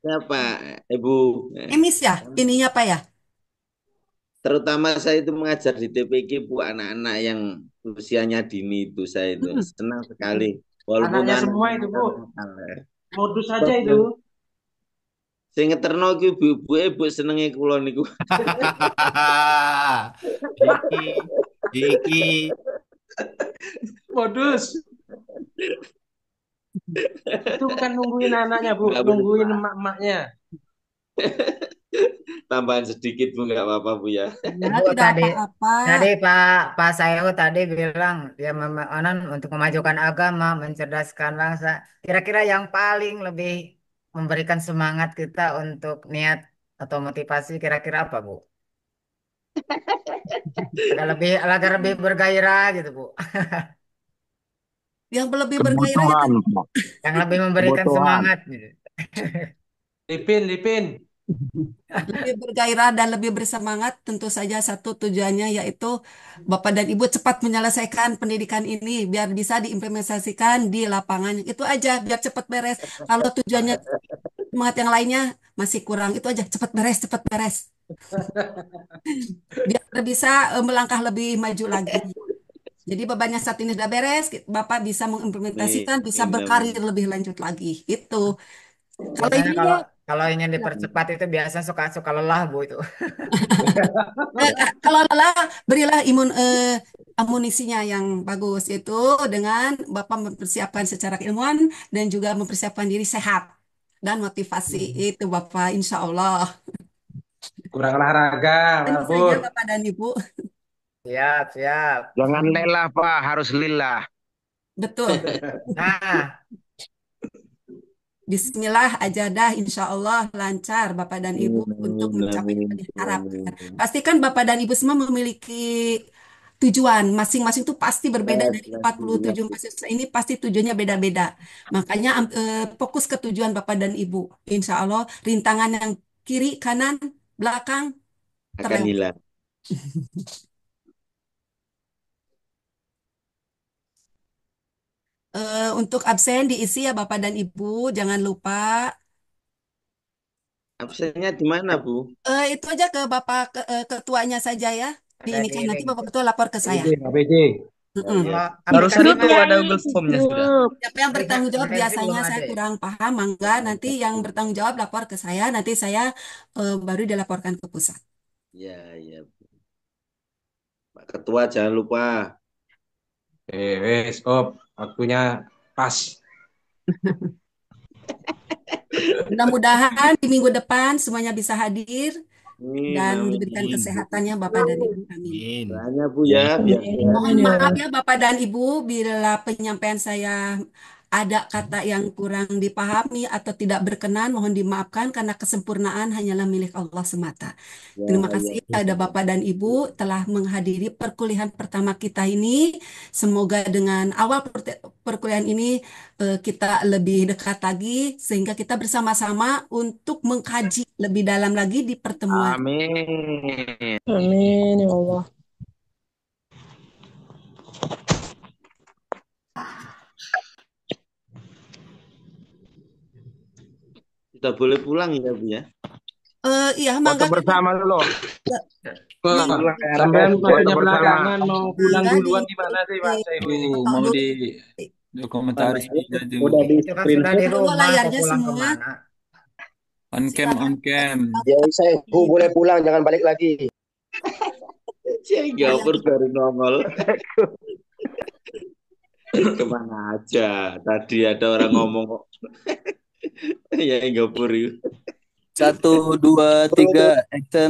Siapa, Ibu? Emis ya, ininya Pak ya? Terutama saya itu mengajar di TPQ, Bu, anak-anak yang usianya dini itu saya itu senang sekali. Walaupun Anaknya semua anak-anak itu, Bu. nakal. Modus aja itu. Sing ngeterno ki ibu-ibuke Bu senenge kula niku. Iki, iki. Modus. Itu bukan nungguin anaknya, Bu, Nggak nungguin apa-apa. emak-emaknya. Tambahan sedikit Bu, nggak apa-apa Bu ya. Ya, Bu, tidak apa-apa. tadi Pak Sayo tadi bilang dia untuk memajukan agama, mencerdaskan bangsa. Kira-kira yang paling lebih memberikan semangat kita untuk niat atau motivasi kira-kira apa, Bu? Agar lebih bergairah gitu, Bu. Yang lebih bergairah ya Kebutuhan, Pak. Yang lebih memberikan Kebutuhan. semangat gitu. Lipin. lebih bergairah dan lebih bersemangat tentu saja satu tujuannya yaitu Bapak dan Ibu cepat menyelesaikan pendidikan ini biar bisa diimplementasikan di lapangan. Itu aja biar cepat beres. Kalau tujuannya semangat yang lainnya masih kurang, itu aja cepat beres. Biar bisa melangkah lebih maju lagi. Jadi bebannya saat ini sudah beres, Bapak bisa mengimplementasikan, bisa berkarir lebih lanjut lagi. Itu. Kalau Biasanya ini kalau ingin dipercepat itu biasanya suka lelah, Bu, itu. kalau lelah berilah amunisinya yang bagus itu dengan Bapak mempersiapkan secara keilmuan dan juga mempersiapkan diri sehat dan motivasi itu Bapak insya Allah. Kurang olahraga, Tentu Bu. saja Bapak dan Ibu. Siap. Jangan lelah, Pak, harus lillah. Betul. Nah, Bismillah aja dah, insya Allah lancar Bapak dan Ibu untuk mencapai yang diharapkan. Pastikan Bapak dan Ibu semua memiliki tujuan masing-masing tuh pasti berbeda dari 47 mahasiswa ini pasti tujuannya beda-beda. Makanya fokus ke tujuan Bapak dan Ibu. Insya Allah rintangan yang kiri, kanan, belakang Akan terlewat. hilang. Untuk absen diisi ya Bapak dan Ibu, jangan lupa. Absennya di mana Bu? Itu aja ke Bapak ketuanya saja ya. Diinikan nanti Bapak Ketua lapor ke saya. APD. Mm-mm. Barusan itu Ya, ada Google Form-nya sudah. siapa yang bertanggung jawab biasanya saya kurang paham, mangga nanti yang bertanggung jawab lapor ke saya, nanti saya baru dilaporkan ke pusat. Ya. Pak Ketua jangan lupa. Stop. Waktunya pas. Mudah-mudahan di minggu depan semuanya bisa hadir dan Amin. diberikan kesehatannya Bapak dan Ibu. Amin. Doanya Bu ya. Mohon maaf ya Bapak dan Ibu bila penyampaian saya ada kata yang kurang dipahami atau tidak berkenan, mohon dimaafkan karena kesempurnaan hanyalah milik Allah semata. Terima kasih ada Bapak dan Ibu telah menghadiri perkuliahan pertama kita ini. Semoga dengan awal perkuliahan ini kita lebih dekat lagi sehingga kita bersama-sama untuk mengkaji lebih dalam lagi di pertemuan. Amin. Amin ya Allah. Sudah boleh pulang ya Bu ya. Iya, Foto mangga bersama dulu. Sampai waktunya belakangan mau pulang duluan gimana sih Pak Saiful? Mau di dokumentaris Udah di itu kan sudah di Kedua rumah, kok layarnya pulang semua. kemana? on cam. Ya, saya boleh pulang, jangan balik lagi. Singapura baru nongol. Kemana aja? Tadi ada orang ngomong kok. Ya Singapura. 1, 2, 3, action.